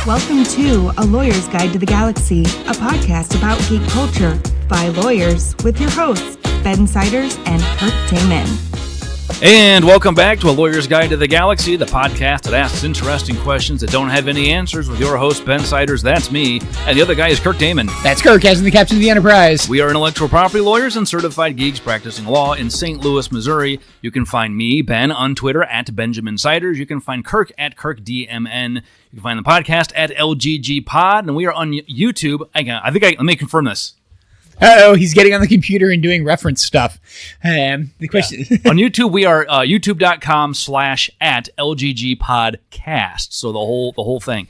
Welcome to A Lawyer's Guide to the Galaxy, a podcast about geek culture by lawyers with your hosts, Ben Siders and Kirk Taman. And welcome back to A Lawyer's Guide to the Galaxy, the podcast that asks interesting questions that don't have any answers with your host, Ben Siders, that's me, and the other guy is Kirk Taman. That's Kirk, as in the captain of the Enterprise. We are intellectual property lawyers and certified geeks practicing law in St. Louis, Missouri. You can find me, Ben, on Twitter at Benjamin Siders. You can find Kirk at KirkDMN. You can find the podcast at LGGPod, and we are on YouTube. Let me confirm this. Uh-oh, he's getting on the computer and doing reference stuff. The question on YouTube, we are youtube.com/@LGGPodcast. So the whole thing.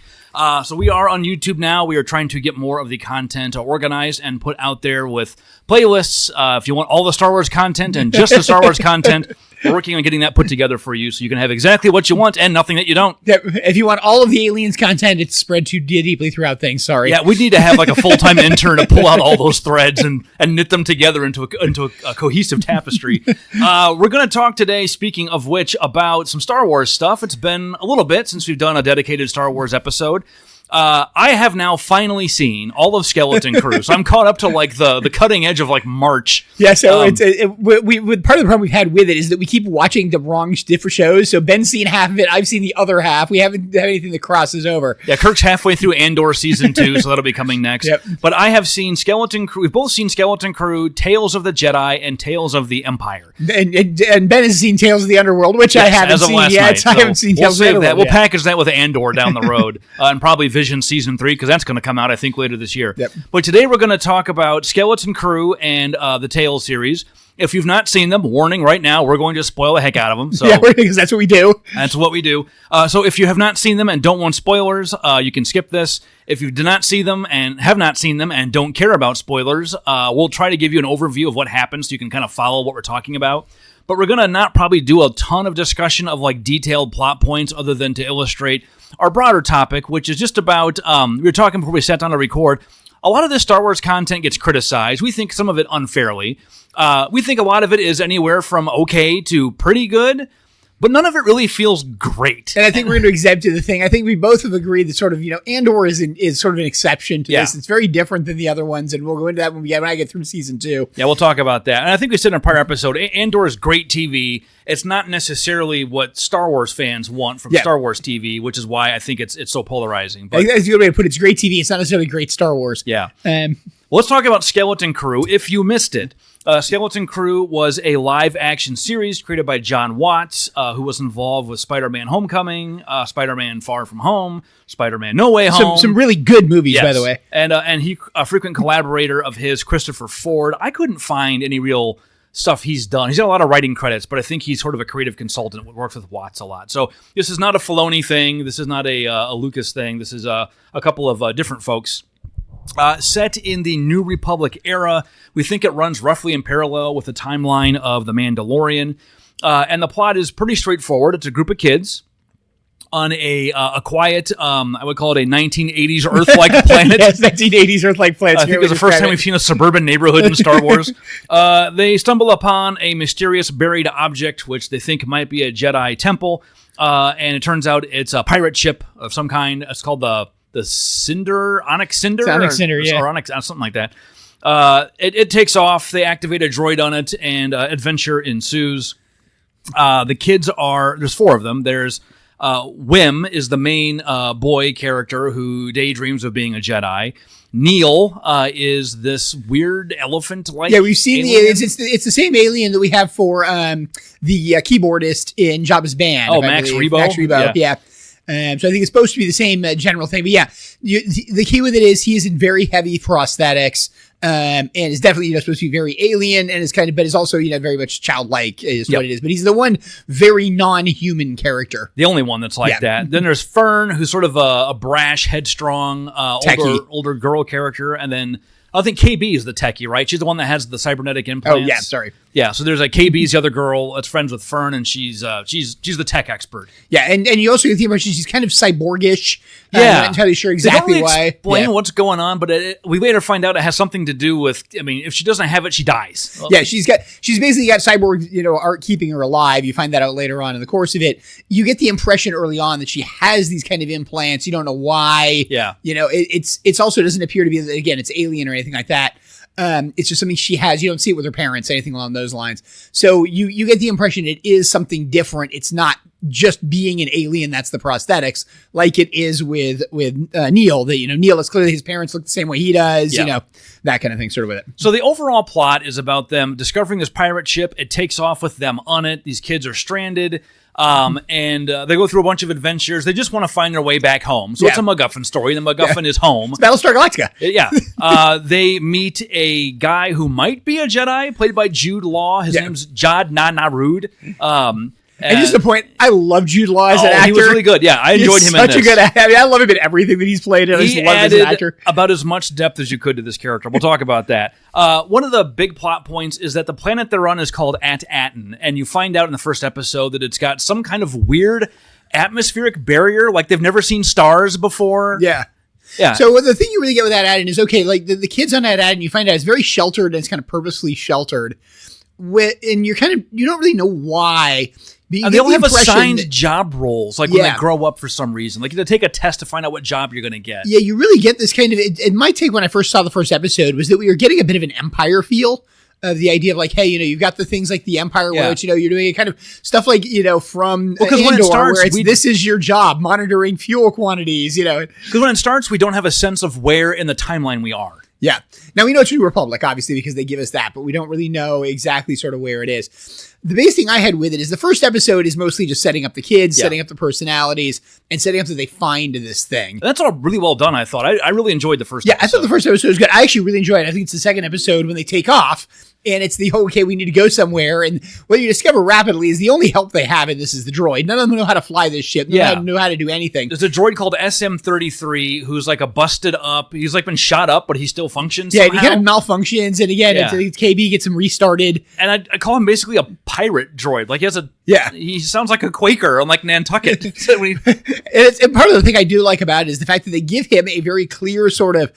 So we are on YouTube now. We are trying to get more of the content organized and put out there with playlists. If you want all the Star Wars content and just the Star Wars content, we're working on getting that put together for you so you can have exactly what you want and nothing that you don't. If you want all of the Aliens content, it's spread too deeply throughout things. Sorry. Yeah, we need to have like a full-time intern to pull out all those threads and knit them together into a cohesive tapestry. We're going to talk today, speaking of which, about some Star Wars stuff. It's been a little bit since we've done a dedicated Star Wars episode. I have now finally seen all of Skeleton Crew, so I'm caught up to like the cutting edge of like March. Yeah, so part of the problem we've had with it is that we keep watching the wrong different shows. So Ben's seen half of it, I've seen the other half. We haven't had anything that crosses over. Yeah, Kirk's halfway through Andor season 2, so that'll be coming next. Yep. But I have seen Skeleton Crew. We've both seen Skeleton Crew, Tales of the Jedi, and Tales of the Empire. And Ben has seen Tales of the Underworld, which I haven't seen yet. So I haven't seen Tales of the Underworld. We'll package that with Andor down the road, and probably Vision Season 3, because that's going to come out, I think, later this year. Yep. But today we're going to talk about Skeleton Crew and the Tales series. If you've not seen them, warning right now, we're going to spoil the heck out of them. So yeah, because that's what we do. That's what we do. So if you have not seen them and don't want spoilers, you can skip this. If you do not see them and have not seen them and don't care about spoilers, we'll try to give you an overview of what happens so you can kind of follow what we're talking about. But we're going to not probably do a ton of discussion of like detailed plot points other than to illustrate our broader topic, which is just about, we were talking before we sat down to record, a lot of this Star Wars content gets criticized. We think some of it unfairly. We think a lot of it is anywhere from okay to pretty good, but none of it really feels great. And I think we're going to exempt to the thing. I think we both have agreed that sort of, Andor is sort of an exception to this. It's very different than the other ones, and we'll go into that when I get through season 2. Yeah, we'll talk about that. And I think we said in a prior episode, Andor is great TV. It's not necessarily what Star Wars fans want from Star Wars TV, which is why I think it's so polarizing. But that's a good way to put it. It's great TV. It's not necessarily great Star Wars. Yeah. Well, let's talk about Skeleton Crew. If you missed it, Skeleton Crew was a live-action series created by John Watts, who was involved with Spider-Man Homecoming, Spider-Man Far From Home, Spider-Man No Way Home. Some really good movies, by the way. And he, a frequent collaborator of his, Christopher Ford. I couldn't find any real stuff he's done. He's got a lot of writing credits, but I think he's sort of a creative consultant, works with Watts a lot. So this is not a Filoni thing. This is not a Lucas thing. This is a couple of different folks. Set in the New Republic era, we think it runs roughly in parallel with the timeline of The Mandalorian. And the plot is pretty straightforward. It's a group of kids on a quiet, I would call it a 1980s Earth-like planet. Yes, 1980s Earth-like planet. I think it's the first time we've seen a suburban neighborhood in Star Wars. They stumble upon a mysterious buried object, which they think might be a Jedi temple. And it turns out it's a pirate ship of some kind. It's called the Cinder, Onyx Cinder? Onyx Cinder, yeah. Or Onyx, something like that. It takes off. They activate a droid on it, and adventure ensues. The kids there's 4 of them. There's Wim is the main boy character who daydreams of being a Jedi. Neil is this weird elephant-like. Yeah, we've seen the aliens. It's the same alien that we have for the keyboardist in Jabba's band. Oh, Max Rebo? Max Rebo, yeah. So I think it's supposed to be the same general thing. But yeah, the key with it is he is in very heavy prosthetics. And is definitely supposed to be very alien, and is but is also very much childlike is what it is. But he's the one very non-human character, the only one that's like that. Then there's Fern, who's sort of a brash, headstrong, older girl character, and then I think KB is the techie, right? She's the one that has the cybernetic implant. Oh yeah, sorry. Yeah, so there's KB's the other girl that's friends with Fern, and she's the tech expert. Yeah, and you also get the impression she's kind of cyborgish. Yeah. I'm not entirely sure exactly they don't really why. explain what's going on, but we later find out it has something to do with, if she doesn't have it, she dies. Yeah, she's basically got cyborg, art keeping her alive. You find that out later on in the course of it. You get the impression early on that she has these kind of implants. You don't know why. Yeah. It's also doesn't appear to be, again, it's alien or anything like that. It's just something she has. You don't see it with her parents, anything along those lines. So you get the impression it is something different. It's not just being an alien that's the prosthetics, like it is with Neil. That Neil is clearly his parents look the same way he does. That kind of thing, sort of with it. So the overall plot is about them discovering this pirate ship. It takes off with them on it. These kids are stranded. And they go through a bunch of adventures. They just want to find their way back home. So it's a MacGuffin story. The MacGuffin is home. It's Battlestar Galactica. Yeah. They meet a guy who might be a Jedi, played by Jude Law. His name's Jad Na-Na-Rood. And just the point, I love Jude Law as an actor. He was really good. Yeah, I enjoyed him in this. Such a good actor. I love him in everything that he's played. I just love him as an actor. About as much depth as you could to this character. We'll talk about that. One of the big plot points is that the planet they're on is called At-Aten, and you find out in the first episode that it's got some kind of weird atmospheric barrier, like they've never seen stars before. Yeah. Yeah. So the thing you really get with At-Aten is, okay, like the kids on At-Aten, you find out it's very sheltered and it's kind of purposely sheltered. And you don't really know why. They all have assigned job roles, like when they grow up for some reason. Like you have to take a test to find out what job you're going to get. Yeah, you really get this kind of. And my take when I first saw the first episode was that we were getting a bit of an Empire feel. The idea of like, hey, you've got the things like the Empire where it's, you're doing a kind of stuff like, from Andor, when it starts, where this is your job, monitoring fuel quantities, Because when it starts, we don't have a sense of where in the timeline we are. Yeah. Now, we know it's New Republic, obviously, because they give us that, but we don't really know exactly sort of where it is. The biggest thing I had with it is the first episode is mostly just setting up the kids, setting up the personalities, and setting up that they find this thing. That's all really well done, I thought. I really enjoyed the first episode. I thought the first episode was good. I actually really enjoyed it. I think it's the second episode when they take off, and it's the, okay, we need to go somewhere. And what you discover rapidly is the only help they have in this is the droid. None of them know how to fly this ship. None of them know how to do anything. There's a droid called SM-33 who's like a busted up. He's like been shot up, but he still functions Yeah, somehow. and he kind of malfunctions. And again, it's KB gets him restarted. And I call him basically a pirate droid. Like he has he sounds like a Quaker on like Nantucket. And part of the thing I do like about it is the fact that they give him a very clear sort of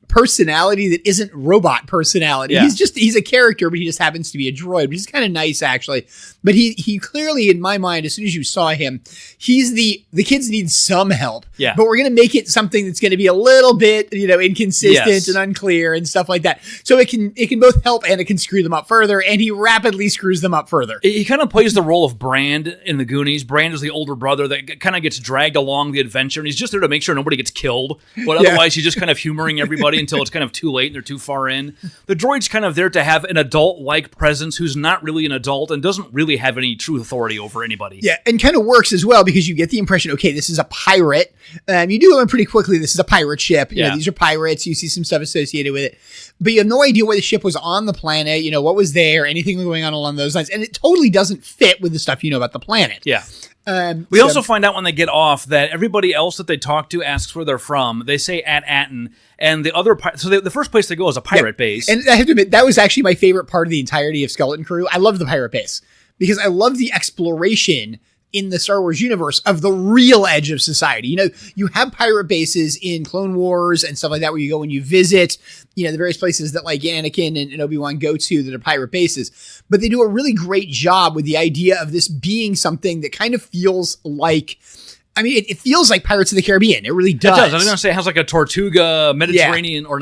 personality that isn't robot personality. Yeah. He's a character, but he just happens to be a droid, which is kind of nice actually. But he clearly, in my mind, as soon as you saw him, he's the kids need some help. Yeah. But we're going to make it something that's going to be a little bit, inconsistent and unclear and stuff like that. So it can both help and it can screw them up further, and he rapidly screws them up further. He kind of plays the role of Brand in the Goonies. Brand is the older brother that kind of gets dragged along the adventure, and he's just there to make sure nobody gets killed. But otherwise, he's just kind of humoring everybody until it's kind of too late and they're too far in. The droid's kind of there to have an adult-like presence who's not really an adult and doesn't really have any true authority over anybody. Yeah, and kind of works as well because you get the impression, okay, this is a pirate. You do learn pretty quickly this is a pirate ship. These are pirates. You see some stuff associated with it. But you have no idea why the ship was on the planet, what was there, anything going on along those lines. And it totally doesn't fit with the stuff you know about the planet. Yeah. We also find out when they get off that everybody else that they talk to asks where they're from. They say At-Aten, and the other the first place they go is a pirate base. And I have to admit, that was actually my favorite part of the entirety of Skeleton Crew. I love the pirate base because I love the exploration in the Star Wars universe of the real edge of society. You have pirate bases in Clone Wars and stuff like that where you go and you visit, the various places that like Anakin and Obi-Wan go to that are pirate bases. But they do a really great job with the idea of this being something that kind of feels like, it feels like Pirates of the Caribbean. It really does. It does. I was going to say it has like a Tortuga, Mediterranean or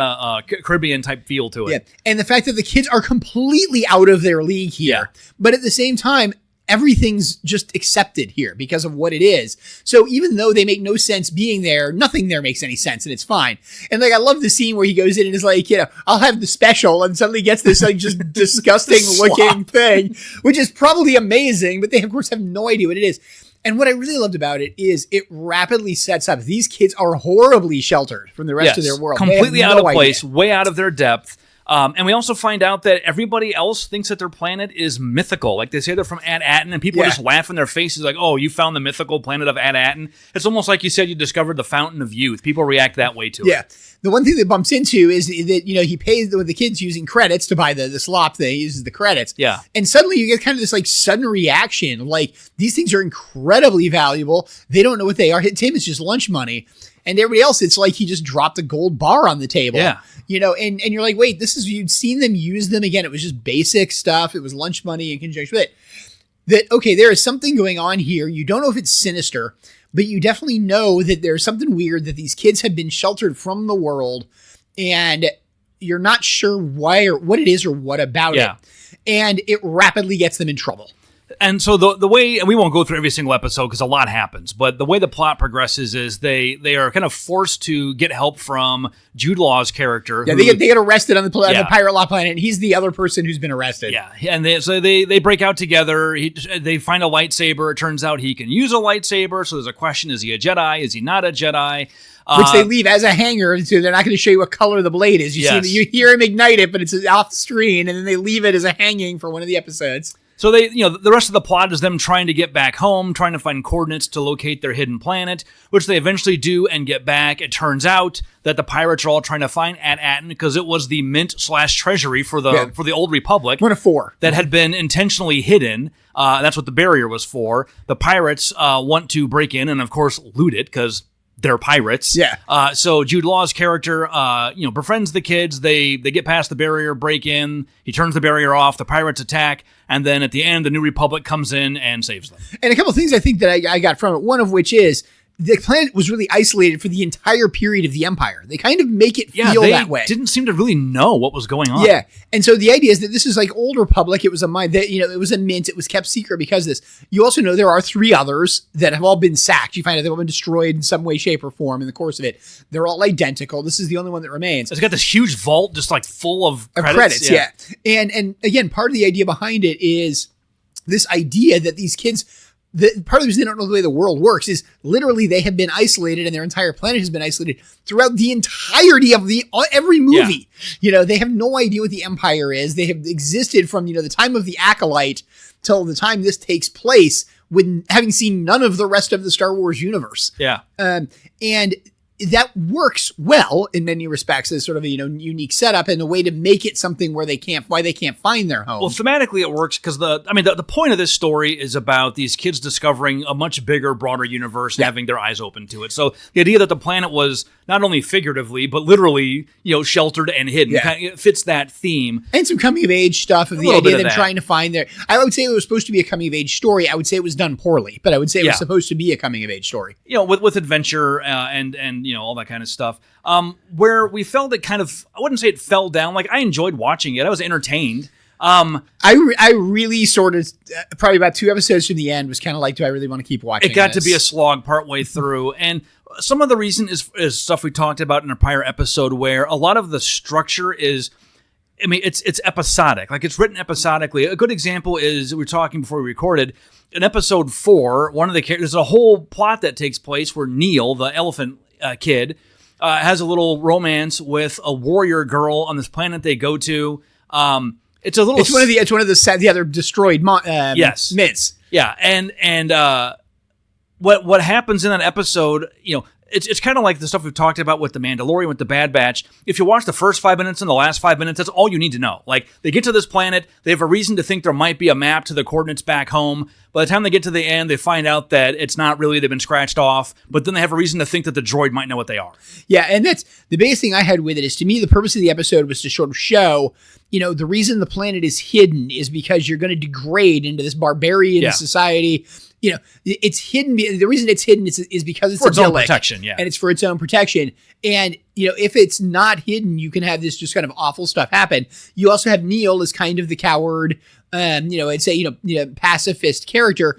Caribbean type feel to it. Yeah. And the fact that the kids are completely out of their league here. Yeah. But at the same time, everything's just accepted here because of what it is. So even though they make no sense being there, nothing there makes any sense and it's fine. And I love the scene where he goes in and is like, I'll have the special, and suddenly gets this like just disgusting looking thing, which is probably amazing, but they of course have no idea what it is. And what I really loved about it is it rapidly sets up. These kids are horribly sheltered from the rest of their world. Completely out of place, way out of their depth. And we also find out that everybody else thinks that their planet is mythical. Like they say they're from At-Atten, and people just laugh in their faces like, oh, you found the mythical planet of At-Atten. It's almost like you said you discovered the Fountain of Youth. People react that way to it. Yeah. The one thing that bumps into is that, he pays the kids using credits to buy the slop thing. He uses the credits. Yeah. And suddenly you get kind of this like sudden reaction. Like these things are incredibly valuable. They don't know what they are. To him, it's just lunch money. And everybody else, it's like he just dropped a gold bar on the table. Yeah. And you're like, wait, you'd seen them use them again. It was just basic stuff. It was lunch money in conjunction with it. That, okay, there is something going on here. You don't know if it's sinister, but you definitely know that there's something weird, that these kids have been sheltered from the world and you're not sure why or what it is or what about it. And it rapidly gets them in trouble. And so the way, and we won't go through every single episode because a lot happens, but the way the plot progresses is they are kind of forced to get help from Jude Law's character. Yeah, they get arrested on the Pirate Law planet, and he's the other person who's been arrested. Yeah, and they break out together. They find a lightsaber. It turns out he can use a lightsaber, so there's a question, is he a Jedi? Is he not a Jedi? Which they leave as a hanger, so they're not going to show you what color the blade is. You hear him ignite it, but it's off the screen, and then they leave it as a hanging for one of the episodes. So the rest of the plot is them trying to get back home, trying to find coordinates to locate their hidden planet, which they eventually do and get back. It turns out that the pirates are all trying to find At-Atten because it was the mint/treasury for the Old Republic. One of four. That had been intentionally hidden. That's what the barrier was for. The pirates want to break in and, of course, loot it because they're pirates. Yeah. So Jude Law's character, befriends the kids. They get past the barrier, break in. He turns the barrier off. The pirates attack. And then at the end, the New Republic comes in and saves them. And a couple of things I think that I got from it, one of which is the planet was really isolated for the entire period of the Empire. They kind of make it feel that way. Didn't seem to really know what was going on. Yeah. And so the idea is that this is like Old Republic. It was a mine that, it was a mint. It was kept secret because of this. You also know there are 3 others that have all been sacked. You find out they've all been destroyed in some way, shape, or form in the course of it. They're all identical. This is the only one that remains. It's got this huge vault just like full of credits. Yeah. And again, part of the idea behind it is this idea that these kids, part of the reason they don't know the way the world works is literally they have been isolated and their entire planet has been isolated throughout the entirety of every movie. Yeah. They have no idea what the Empire is. They have existed from, the time of the Acolyte till the time this takes place, with having seen none of the rest of the Star Wars universe. Yeah. And that works well in many respects as sort of a unique setup and a way to make it something where they can't find their home. Well, thematically it works because the point of this story is about these kids discovering a much bigger, broader universe and having their eyes open to it. So the idea that the planet was not only figuratively but literally sheltered and hidden it fits that theme. And some coming of age stuff of the idea of them trying to find their. I would say it was supposed to be a coming of age story. I would say it was done poorly, but I would say it was supposed to be a coming of age story. With adventure and all that kind of stuff. Where we felt it kind of, I wouldn't say it fell down. Like I enjoyed watching it. I was entertained. I really sort of, probably about 2 episodes from the end was kind of like, do I really want to keep watching It got to be a slog partway through. And some of the reason is stuff we talked about in a prior episode where a lot of the structure is, it's episodic. Like it's written episodically. A good example is, we were talking before we recorded, in episode 4, one of the characters, there's a whole plot that takes place where Neil, the elephant kid, has a little romance with a warrior girl on this planet they go to. It's one of the other destroyed mints. Yeah, and what happens in that episode, it's kind of like the stuff we've talked about with The Mandalorian, with the Bad Batch. If you watch the first 5 minutes and the last 5 minutes, that's all you need to know. Like, they get to this planet, they have a reason to think there might be a map to the coordinates back home. By the time they get to the end, they find out that it's not really, they've been scratched off, but then they have a reason to think that the droid might know what they are. Yeah, and that's the biggest thing I had with it is, to me, the purpose of the episode was to sort of show, the reason the planet is hidden is because you're going to degrade into this barbarian society. It's hidden. The reason it's hidden is because it's for its own protection. Yeah. And it's for its own protection. And, if it's not hidden, you can have this just kind of awful stuff happen. You also have Neil as kind of the coward, I'd say, pacifist character,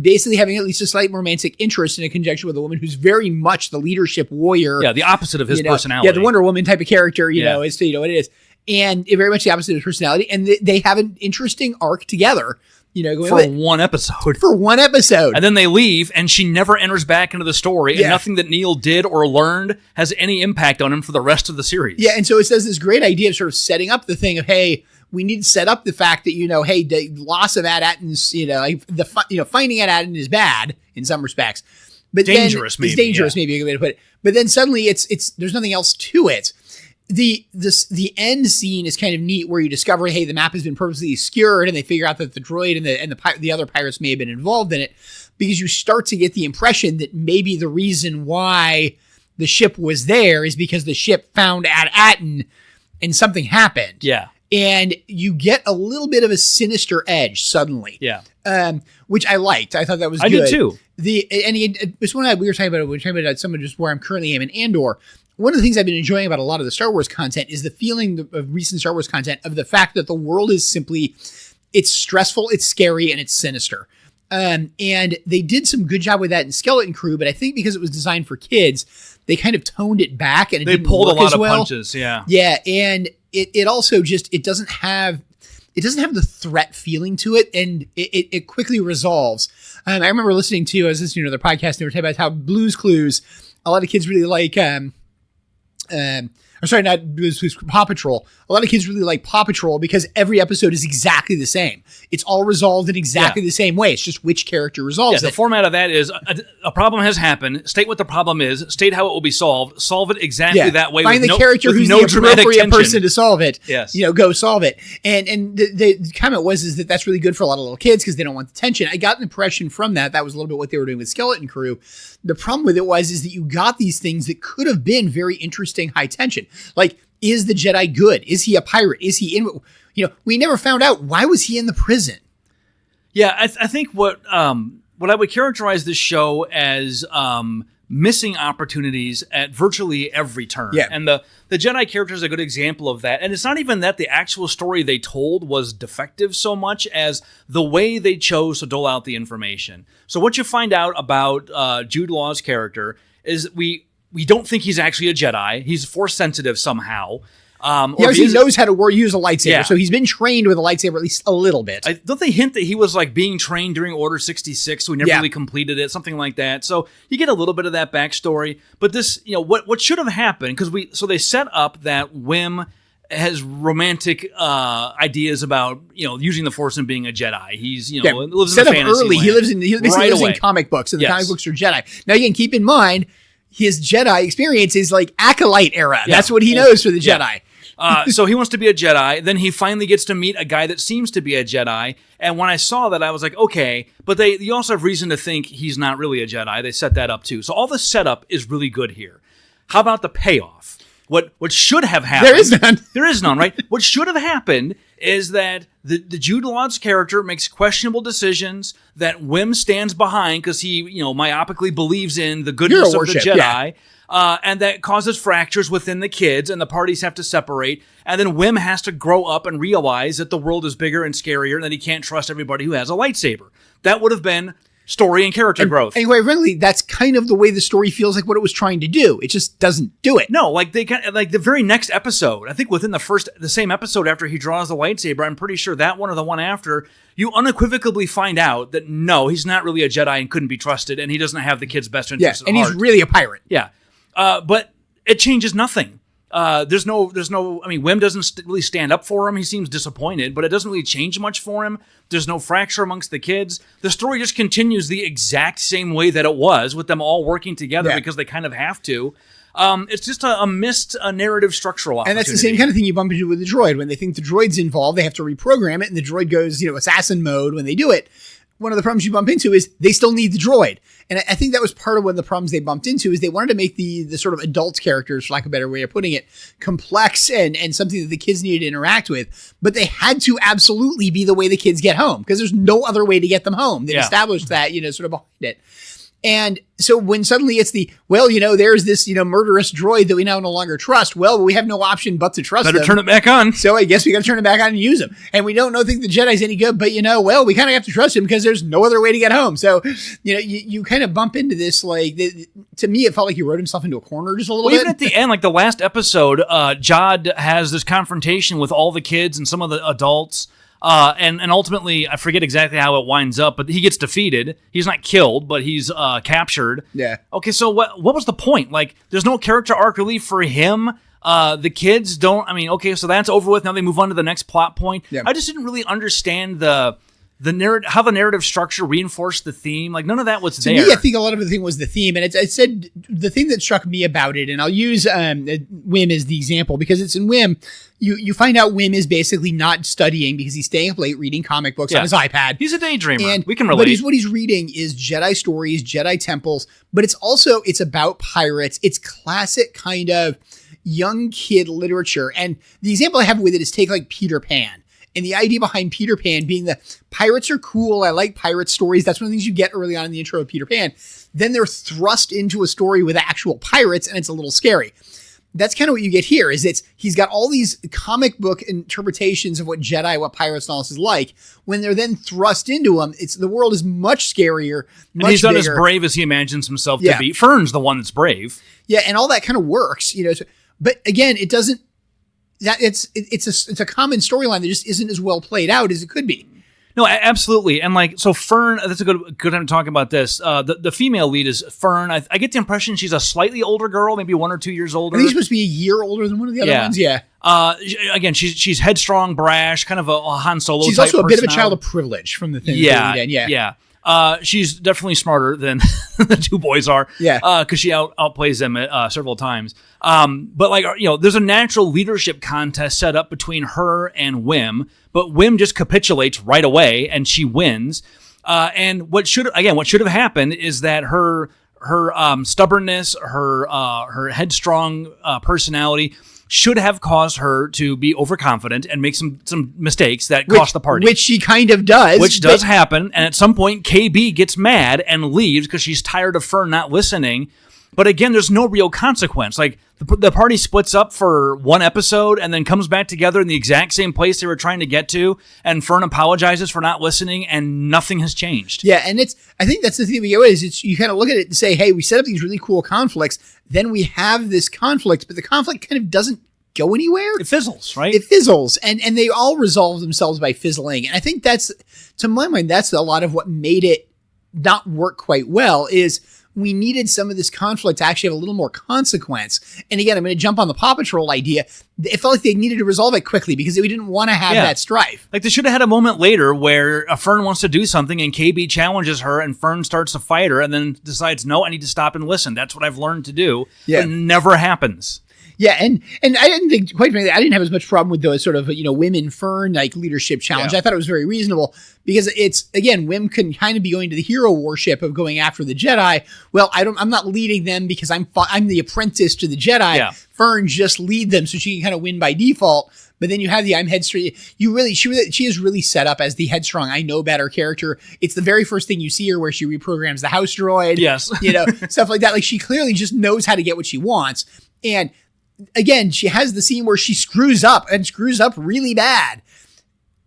basically having at least a slight romantic interest in a conjunction with a woman who's very much the leadership warrior. Yeah, the opposite of his personality. Yeah, the Wonder Woman type of character, as to, what it is. And very much the opposite of his personality. And they have an interesting arc together. going for one episode. For one episode. And then they leave, and she never enters back into the story, and nothing that Neil did or learned has any impact on him for the rest of the series. Yeah, and so it says this great idea of sort of setting up the thing of, hey, we need to set up the fact that, hey, the loss of Ad-Aten's, finding Ad-Aten is bad in some respects. But dangerous, maybe. It's dangerous, maybe a good way to put it. But then suddenly it's there's nothing else to it. The end scene is kind of neat, where you discover, hey, the map has been purposely obscured, and they figure out that the droid and the other pirates may have been involved in it, because you start to get the impression that maybe the reason why the ship was there is because the ship found Ad-Aten and something happened. Yeah. And you get a little bit of a sinister edge suddenly. Yeah. Which I liked. I thought that was good. I did too. It's one we were talking about some of just where I'm currently am in Andor. One of the things I've been enjoying about a lot of the Star Wars content is the feeling of recent Star Wars content of the fact that the world is simply, it's stressful, it's scary, and it's sinister. And they did some good job with that in Skeleton Crew, but I think because it was designed for kids, they kind of toned it back, and they pulled a lot of punches. Yeah. Yeah. And it also just, it doesn't have the threat feeling to it, and it quickly resolves. I remember I was listening to their podcast, and they were talking about how Blue's Clues, a lot of kids really like, Paw Patrol. A lot of kids really like Paw Patrol because every episode is exactly the same. It's all resolved in exactly the same way. It's just which character resolves it. The format of that is a problem has happened. State what the problem is. State how it will be solved. Solve it exactly that way. Find the character who's the appropriate person to solve it. Yes. Go solve it. And the comment was that that's really good for a lot of little kids because they don't want the tension. I got an impression from that. That was a little bit what they were doing with Skeleton Crew. The problem with it is that you got these things that could have been very interesting high tension. Like, is the Jedi good? Is he a pirate? Is he in? We never found out. Why was he in the prison? Yeah, I think what I would characterize this show as missing opportunities at virtually every turn. Yeah. And the Jedi character is a good example of that. And it's not even that the actual story they told was defective so much as the way they chose to dole out the information. So what you find out about Jude Law's character is we don't think he's actually a Jedi. He's Force sensitive somehow. He obviously knows how to use a lightsaber, so he's been trained with a lightsaber at least a little bit. Don't they hint that he was like being trained during Order 66, so he never really completed it, something like that. So you get a little bit of that backstory. But this, what should have happened, because they set up that Wim has romantic ideas about using the Force and being a Jedi. He's lives in the fantasy early. Land. He basically lives in comic books, and the comic books are Jedi. Now again, keep in mind his Jedi experience is like Acolyte era. Yeah. That's what he knows for the Jedi. So he wants to be a Jedi. Then he finally gets to meet a guy that seems to be a Jedi. And when I saw that, I was like, okay. But you also have reason to think he's not really a Jedi. They set that up too. So all the setup is really good here. How about the payoff? What should have happened? There is none. There is none, right? What should have happened is that the Jude Law's character makes questionable decisions that Wim stands behind because he, myopically believes in the goodness of the Jedi. Yeah. And that causes fractures within the kids, and the parties have to separate. And then Wim has to grow up and realize that the world is bigger and scarier, and that he can't trust everybody who has a lightsaber. That would have been story and character growth. Anyway, really, that's kind of the way the story feels like what it was trying to do. It just doesn't do it. No, like the very next episode, I think within the same episode after he draws the lightsaber, I'm pretty sure that one or the one after, you unequivocally find out that no, he's not really a Jedi and couldn't be trusted, and he doesn't have the kid's best interests at heart. And he's really a pirate. Yeah. But it changes nothing. Wim doesn't really stand up for him. He seems disappointed, but it doesn't really change much for him. There's no fracture amongst the kids. The story just continues the exact same way that it was, with them all working together because they kind of have to. It's just a missed narrative structural opportunity. And that's the same kind of thing you bump into with the droid. When they think the droid's involved, they have to reprogram it, and the droid goes, assassin mode when they do it. One of the problems you bump into is they still need the droid. And I think that was part of one of the problems they bumped into is they wanted to make the sort of adult characters, for lack of a better way of putting it, complex and something that the kids needed to interact with. But they had to absolutely be the way the kids get home because there's no other way to get them home. They established that, sort of behind it. And so when suddenly it's there's this, murderous droid that we now no longer trust. Well, we have no option but to trust them. Better turn it back on. So I guess we got to turn it back on and use them. And we don't think the Jedi's any good, but we kind of have to trust him because there's no other way to get home. So, you kind of bump into this, to me, it felt like he wrote himself into a corner just a little bit. Even at the end, like the last episode, Jod has this confrontation with all the kids and some of the adults. And ultimately, I forget exactly how it winds up, but he gets defeated. He's not killed, but he's captured. Yeah. Okay, so what was the point? Like, there's no character arc really for him. The kids don't. I mean, okay, so that's over with. Now they move on to the next plot point. Yeah. I just didn't really understand the narrative, how the narrative structure reinforced the theme. Like, none of that was there. To me, I think a lot of the thing was the theme, and I said the thing that struck me about it, and I'll use Wim as the example because it's in Wim. You find out Wim is basically not studying because he's staying up late reading comic books on his iPad. He's a daydreamer. And we can relate. But what he's reading is Jedi stories, Jedi temples, but it's about pirates. It's classic kind of young kid literature. And the example I have with it is take like Peter Pan. And the idea behind Peter Pan being that pirates are cool. I like pirate stories. That's one of the things you get early on in the intro of Peter Pan. Then they're thrust into a story with actual pirates, and it's a little scary. That's kind of what you get here. He's got all these comic book interpretations of what Jedi, what pirates and all this is like. When they're then thrust into them, the world is much scarier. And he's not as brave as he imagines himself to be. Fern's the one that's brave. Yeah, and all that kind of works, but again, it doesn't. That it's a common storyline that just isn't as well played out as it could be. No, absolutely. And like, so Fern, that's a good time to talk about this. The female lead is Fern. I get the impression she's a slightly older girl, maybe 1 or 2 years older. I think she's supposed to be a year older than one of the other ones. Yeah. Again, she's headstrong, brash, kind of a Han Solo She's type also a bit of a personality. child of privilege from the thing. Yeah. She's definitely smarter than the two boys are. Yeah. Because she outplays them several times. But like, there's a natural leadership contest set up between her and Wim, but Wim just capitulates right away and she wins. And what should have happened is that her stubbornness, her headstrong personality should have caused her to be overconfident and make some mistakes that cost the party. Which she kind of does. Which does happen. And at some point, KB gets mad and leaves because she's tired of Fern not listening. But again, there's no real consequence. Like, the party splits up for one episode and then comes back together in the exact same place they were trying to get to. And Fern apologizes for not listening and nothing has changed. Yeah, and I think that's the thing we go is you kind of look at it and say, hey, we set up these really cool conflicts. Then we have this conflict, but the conflict kind of doesn't go anywhere. It fizzles, right? It fizzles. And they all resolve themselves by fizzling. And I think that's, to my mind, that's a lot of what made it not work quite well is we needed some of this conflict to actually have a little more consequence. And again, I'm going to jump on the Paw Patrol idea. It felt like they needed to resolve it quickly because we didn't want to have that strife. Like, they should have had a moment later where Fern wants to do something and KB challenges her and Fern starts to fight her and then decides, no, I need to stop and listen. That's what I've learned to do. Yeah. It never happens. Yeah, and I didn't think, quite frankly, I didn't have as much problem with those sort of, Women Fern like leadership challenge. Yeah. I thought it was very reasonable because it's, again, Wim can kind of be going to the hero worship of going after the Jedi. Well, I'm not leading them because I'm the apprentice to the Jedi. Yeah. Fern just lead them so she can kind of win by default. But then you have the I'm headstrong. She is really set up as the headstrong, I know better character. It's the very first thing you see her where she reprograms the house droid. Yes. Stuff like that. Like, she clearly just knows how to get what she wants. And again, she has the scene where she screws up really bad.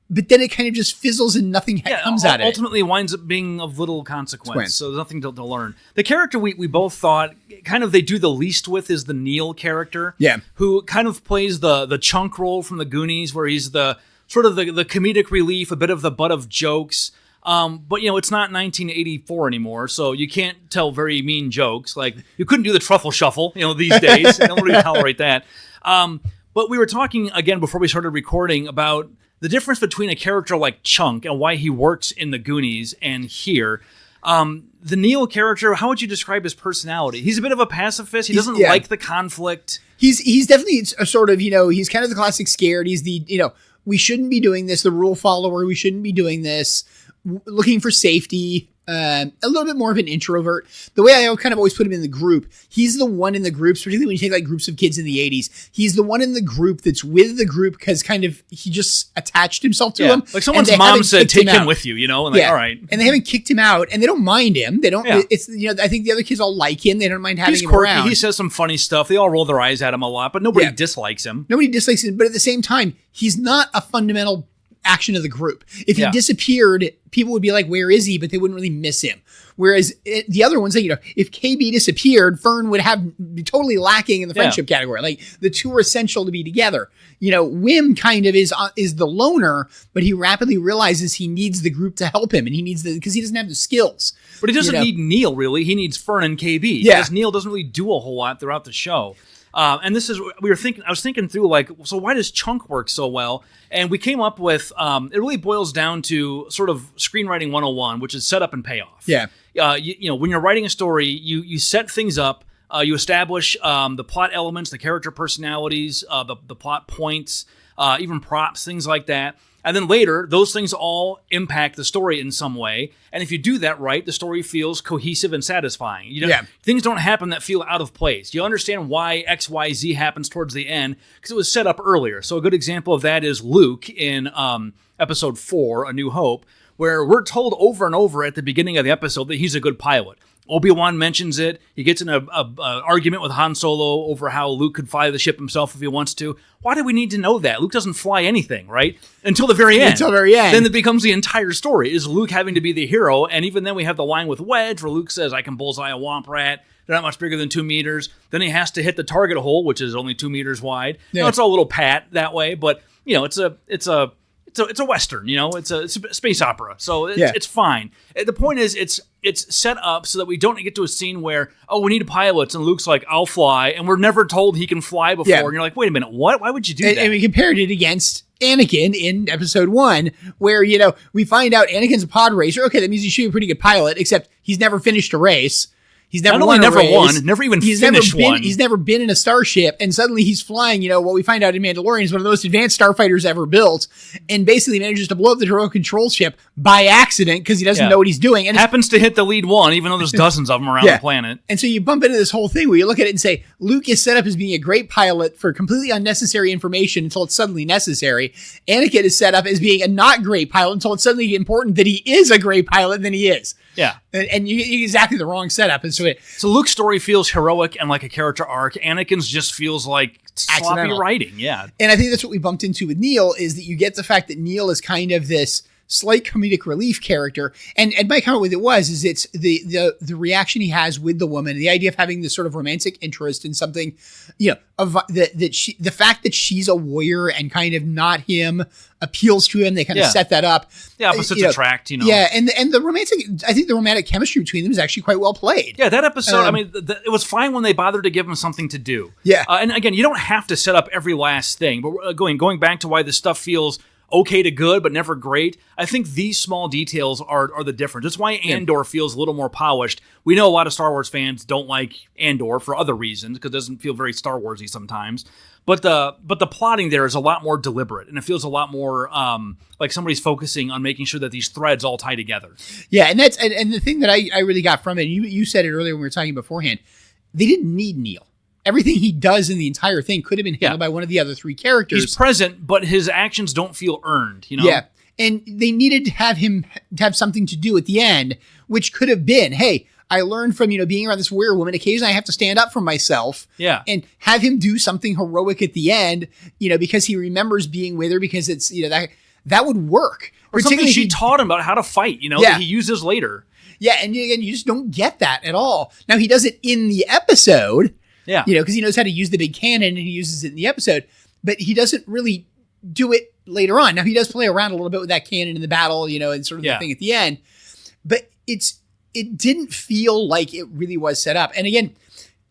But then it kind of just fizzles and nothing comes out of it. Ultimately winds up being of little consequence. So there's nothing to learn. The character we both thought kind of they do the least with is the Neil character. Yeah. Who kind of plays the chunk role from the Goonies where he's the sort of the comedic relief, a bit of the butt of jokes. But it's not 1984 anymore, so you can't tell very mean jokes. Like, you couldn't do the truffle shuffle, these days. Nobody would tolerate that. But we were talking again before we started recording about the difference between a character like Chunk and why he works in the Goonies and here. The Neil character, how would you describe his personality? He's a bit of a pacifist. He doesn't like the conflict. He's definitely a sort of, he's kind of the classic scared. He's the, we shouldn't be doing this. The rule follower, we shouldn't be doing this. Looking for safety, a little bit more of an introvert. The way I kind of always put him in the group, he's the one in the groups, particularly when you take like groups of kids in the 80s, he's the one in the group that's with the group because kind of he just attached himself to them. Like someone's mom said, take him with you, and like, all right. And they haven't kicked him out and they don't mind him. They don't, it's, I think the other kids all like him. They don't mind having him quirky. around. He says some funny stuff. They all roll their eyes at him a lot, but nobody dislikes him. Nobody dislikes him. But at the same time, he's not a fundamental action of the group. If he disappeared, people would be like, where is he? But they wouldn't really miss him. Whereas the other ones, if KB disappeared, Fern would be totally lacking in the friendship category. Like the two are essential to be together. Wim kind of is the loner, but he rapidly realizes he needs the group to help him, and he needs because he doesn't have the skills. But he doesn't need Neil, really. He needs Fern and KB. Yeah. Because Neil doesn't really do a whole lot throughout the show. And this is, I was thinking through, like, so why does Chunk work so well? And we came up with, it really boils down to sort of screenwriting 101, which is setup and payoff. Yeah. When you're writing a story, you set things up, you establish the plot elements, the character personalities, the plot points, even props, things like that. And then later, those things all impact the story in some way. And if you do that right, the story feels cohesive and satisfying. Things don't happen that feel out of place. You understand why X, Y, Z happens towards the end because it was set up earlier. So a good example of that is Luke in episode 4, A New Hope, where we're told over and over at the beginning of the episode that he's a good pilot. Obi-Wan mentions it. He gets in a argument with Han Solo over how Luke could fly the ship himself if he wants to. Why do we need to know that? Luke doesn't fly anything, right? Until the very end. Then it becomes the entire story, is Luke having to be the hero. And even then we have the line with Wedge where Luke says, I can bullseye a womp rat. They're not much bigger than 2 meters. Then he has to hit the target hole, which is only 2 meters wide. Yeah. It's all a little pat that way, but it's a Western, it's a space opera, so it's fine. The point is, it's set up so that we don't get to a scene where, we need pilots, and Luke's like, I'll fly, and we're never told he can fly before, and you're like, wait a minute, what? Why would you do that? And we compared it against Anakin in episode 1, where, we find out Anakin's a pod racer. Okay, that means he should be a pretty good pilot, except he's never finished a race. He's never won a race. Never even finished one. He's never been in a starship, and suddenly he's flying, what we find out in Mandalorian is one of the most advanced starfighters ever built, and basically manages to blow up the Toro control ship by accident because he doesn't know what he's doing. And happens to hit the lead one, even though there's dozens of them around the planet. And so you bump into this whole thing where you look at it and say, Luke is set up as being a great pilot for completely unnecessary information until it's suddenly necessary. Anakin is set up as being a not great pilot until it's suddenly important that he is a great pilot than he is. Yeah. And you get exactly the wrong setup. And so Luke's story feels heroic and like a character arc. Anakin's just feels like sloppy writing. Yeah. And I think that's what we bumped into with Neil, is that you get the fact that Neil is kind of this slight comedic relief character. And my comment with it is it's the reaction he has with the woman, the idea of having this sort of romantic interest in something, the fact that she's a warrior and kind of not him appeals to him. They kind of set that up. The opposites attract, Yeah, and the romantic chemistry between them is actually quite well played. Yeah, that episode, it was fine when they bothered to give him something to do. Yeah. And again, you don't have to set up every last thing, but going back to why this stuff feels okay to good, but never great. I think these small details are the difference. That's why Andor feels a little more polished. We know a lot of Star Wars fans don't like Andor for other reasons, because it doesn't feel very Star Warsy sometimes. But the plotting there is a lot more deliberate, and it feels a lot more like somebody's focusing on making sure that these threads all tie together. Yeah, and that's and the thing that I really got from it, and you said it earlier when we were talking beforehand, they didn't need Neil. Everything he does in the entire thing could have been handled by one of the other 3 characters. He's present, but his actions don't feel earned, Yeah. And they needed to have him have something to do at the end, which could have been, hey, I learned from, being around this warrior woman, occasionally I have to stand up for myself. Yeah. And have him do something heroic at the end, because he remembers being with her, because it's, that would work. Or something she taught him about how to fight, that he uses later. Yeah. And again, you just don't get that at all. Now, he does it in the episode. Yeah. Because he knows how to use the big cannon and he uses it in the episode, but he doesn't really do it later on. Now, he does play around a little bit with that cannon in the battle, and sort of the thing at the end, but it didn't feel like it really was set up. And again,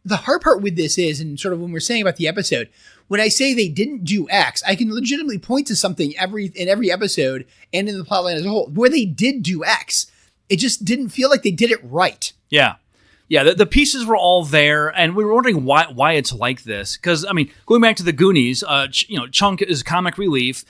the hard part with this is, and sort of when we're saying about the episode, when I say they didn't do X, I can legitimately point to something in every episode and in the plotline as a whole where they did do X. It just didn't feel like they did it right. Yeah. Yeah, the pieces were all there, and we were wondering why it's like this. Because, going back to the Goonies, Chunk is comic relief.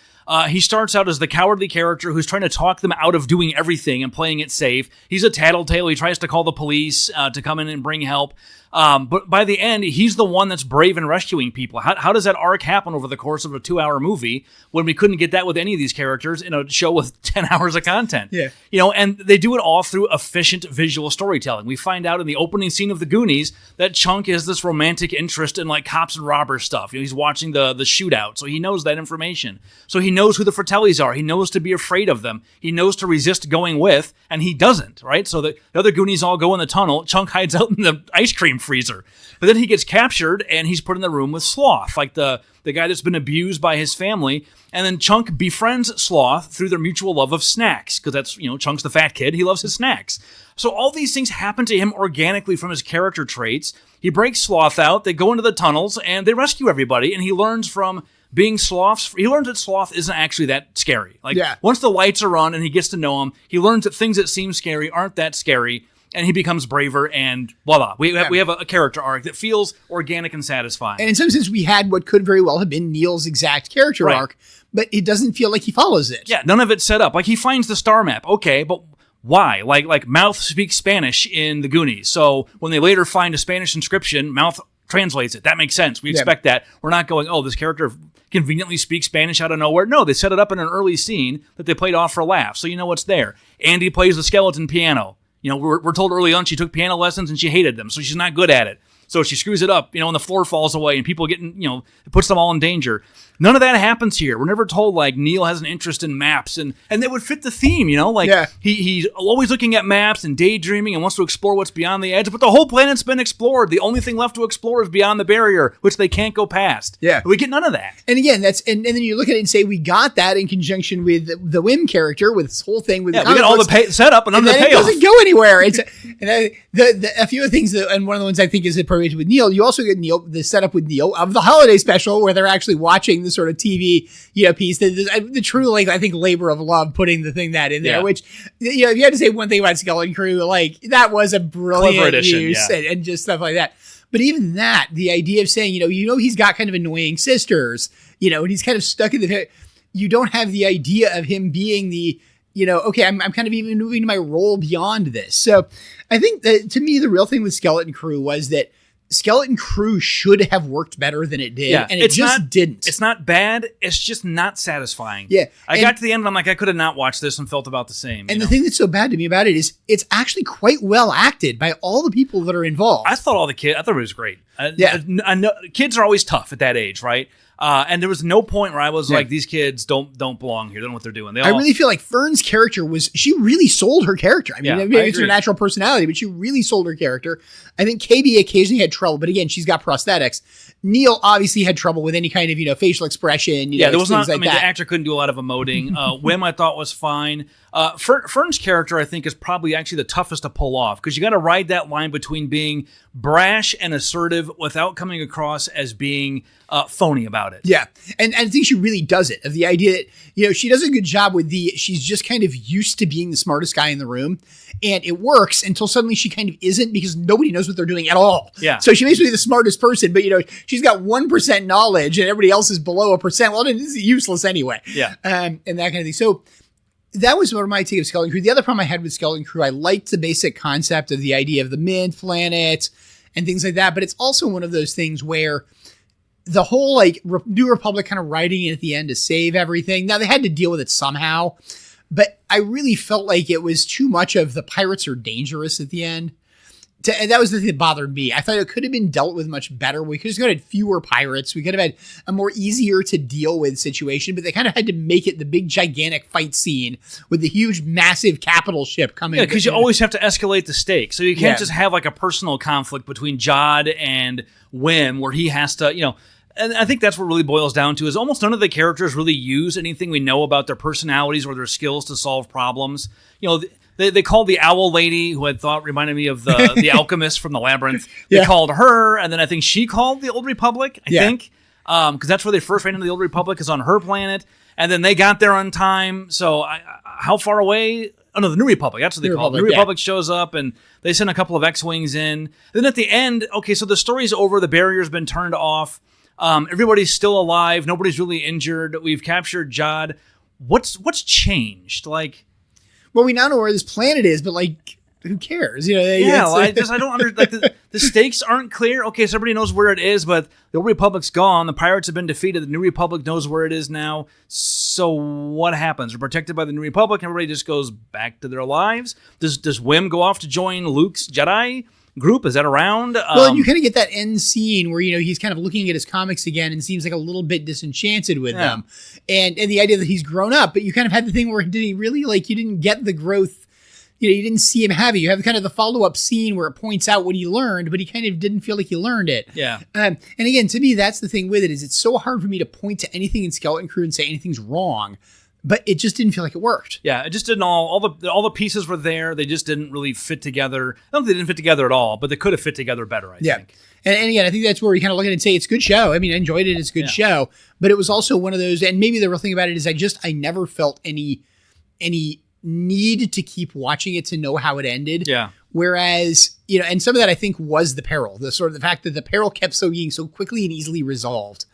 He starts out as the cowardly character who's trying to talk them out of doing everything and playing it safe. He's a tattletale. He tries to call the police to come in and bring help. But by the end, he's the one that's brave and rescuing people. How does that arc happen over the course of a 2-hour movie when we couldn't get that with any of these characters in a show with 10 hours of content? Yeah. And they do it all through efficient visual storytelling. We find out in the opening scene of The Goonies that Chunk is this romantic interest in like cops and robbers stuff. He's watching the shootout, so he knows that information. So he knows who the Fratellis are. He knows to be afraid of them. He knows to resist going with, and he doesn't, right? So the other Goonies all go in the tunnel. Chunk hides out in the ice cream freezer. But then he gets captured, and he's put in the room with Sloth, like the guy that's been abused by his family. And then Chunk befriends Sloth through their mutual love of snacks, because that's, Chunk's the fat kid. He loves his snacks. So all these things happen to him organically from his character traits. He breaks Sloth out. They go into the tunnels, and they rescue everybody. And he learns from being Sloth's. He learns that Sloth isn't actually that scary. Once the lights are on and he gets to know him, he learns that things that seem scary aren't that scary. And he becomes braver, and voila. We have a character arc that feels organic and satisfying. And in some sense, we had what could very well have been Neil's exact character arc, but it doesn't feel like he follows it. Yeah, none of it's set up. Like, he finds the star map. Okay, but why? Like Mouth speaks Spanish in The Goonies. So when they later find a Spanish inscription, Mouth translates it. That makes sense. We expect that. We're not going, this character conveniently speaks Spanish out of nowhere. No, they set it up in an early scene that they played off for a laugh. So you know what's there. Andy plays the skeleton piano. We're told early on she took piano lessons and she hated them, so she's not good at it. So she screws it up, and the floor falls away and people getting, it puts them all in danger. None of that happens here. We're never told, Neil has an interest in maps, and they would fit the theme, He's always looking at maps and daydreaming and wants to explore what's beyond the edge, but the whole planet's been explored. The only thing left to explore is beyond the barrier, which they can't go past. Yeah. We get none of that. And again, and then you look at it and say, we got that in conjunction with the Wim character, with this whole thing with we got all the setup and none of the payoff. It doesn't go anywhere. A few of the things, and one of the ones I think is appropriate with Neil, you also get the setup with Neil of the holiday special where they're actually watching the sort of TV piece, the true I think labor of love, putting the thing that in there, which if you had to say one thing about Skeleton Crew, that was a brilliant addition, use and just stuff like that. But even that, the idea of saying he's got kind of annoying sisters, and he's kind of stuck in you don't have the idea of him being the okay, I'm kind of even moving my role beyond this. So I think that to me the real thing with Skeleton Crew was that Skeleton Crew should have worked better than it did, and it just didn't. It's not bad. It's just not satisfying. Yeah. I got to the end, and I'm like, I could have not watched this and felt about the same. And the thing that's so bad to me about it is it's actually quite well acted by all the people that are involved. I thought it was great. I know, kids are always tough at that age, right? And there was no point where I was like, these kids don't belong here. They don't know what they're doing. I really feel like Fern's character she really sold her character. I mean, maybe it's her natural personality, but she really sold her character. I think KB occasionally had trouble, but again, she's got prosthetics. Neil obviously had trouble with any kind of, facial expression. There was not, the actor couldn't do a lot of emoting. Wim, I thought, was fine. Fern's character, I think, is probably actually the toughest to pull off, because you got to ride that line between being brash and assertive without coming across as being phony about it. Yeah. And I think she really does it, of the idea that, she does a good job with she's just kind of used to being the smartest guy in the room, and it works until suddenly she kind of isn't, because nobody knows what they're doing at all. Yeah. So she may be the smartest person, but, she's got 1% knowledge and everybody else is below 1%. Well, it's useless anyway. Yeah. And that kind of thing. So that was one of my take of Skeleton Crew. The other problem I had with Skeleton Crew, I liked the basic concept of the idea of the mint planet and things like that, but it's also one of those things where the whole New Republic kind of riding in at the end to save everything. Now they had to deal with it somehow, but I really felt like it was too much of the pirates are dangerous at the end. And that was the thing that bothered me. I thought it could have been dealt with much better. We could have just had fewer pirates. We could have had a more easier to deal with situation, but they kind of had to make it the big gigantic fight scene with the huge massive capital ship coming. Yeah, because you always have to escalate the stakes. So you can't just have a personal conflict between Jod and Wim where he has to, and I think that's what really boils down to is almost none of the characters really use anything we know about their personalities or their skills to solve problems. They called the owl lady, who I thought reminded me of the alchemist from the Labyrinth. They called her, and then I think she called the Old Republic, I think. Because that's where they first ran into the Old Republic, is on her planet. And then they got there on time. So how far away? Oh, no, the New Republic. That's what they call it. The New Republic shows up, and they send a couple of X-Wings in. Then at the end, okay, so the story's over. The barrier's been turned off. Everybody's still alive. Nobody's really injured. We've captured Jod. What's changed? Well, we now know where this planet is, but who cares? I don't understand. Like the stakes aren't clear. Okay, so everybody knows where it is, but the Old Republic's gone. The pirates have been defeated. The New Republic knows where it is now. So what happens? We're protected by the New Republic. Everybody just goes back to their lives. Does Wim go off to join Luke's Jedi group? Is that around? Well, you kind of get that end scene where he's kind of looking at his comics again and seems like a little bit disenchanted with them, and the idea that he's grown up. But you kind of had the thing where did he really you didn't get the growth. You didn't see him have it. You have kind of the follow-up scene where it points out what he learned, but he kind of didn't feel like he learned it. Yeah. And again, to me, that's the thing with it is it's so hard for me to point to anything in Skeleton Crew and say anything's wrong, but it just didn't feel like it worked. Yeah, it just didn't all the pieces were there. They just didn't really fit together. I don't think they didn't fit together at all, but they could have fit together better, I think. And again, I think that's where you kind of look at it and say it's a good show. I mean, I enjoyed it. It's a good show, but it was also one of those, and maybe the real thing about it is I never felt any need to keep watching it to know how it ended. Yeah. Whereas, and some of that I think was the peril, the fact that the peril kept being so quickly and easily resolved.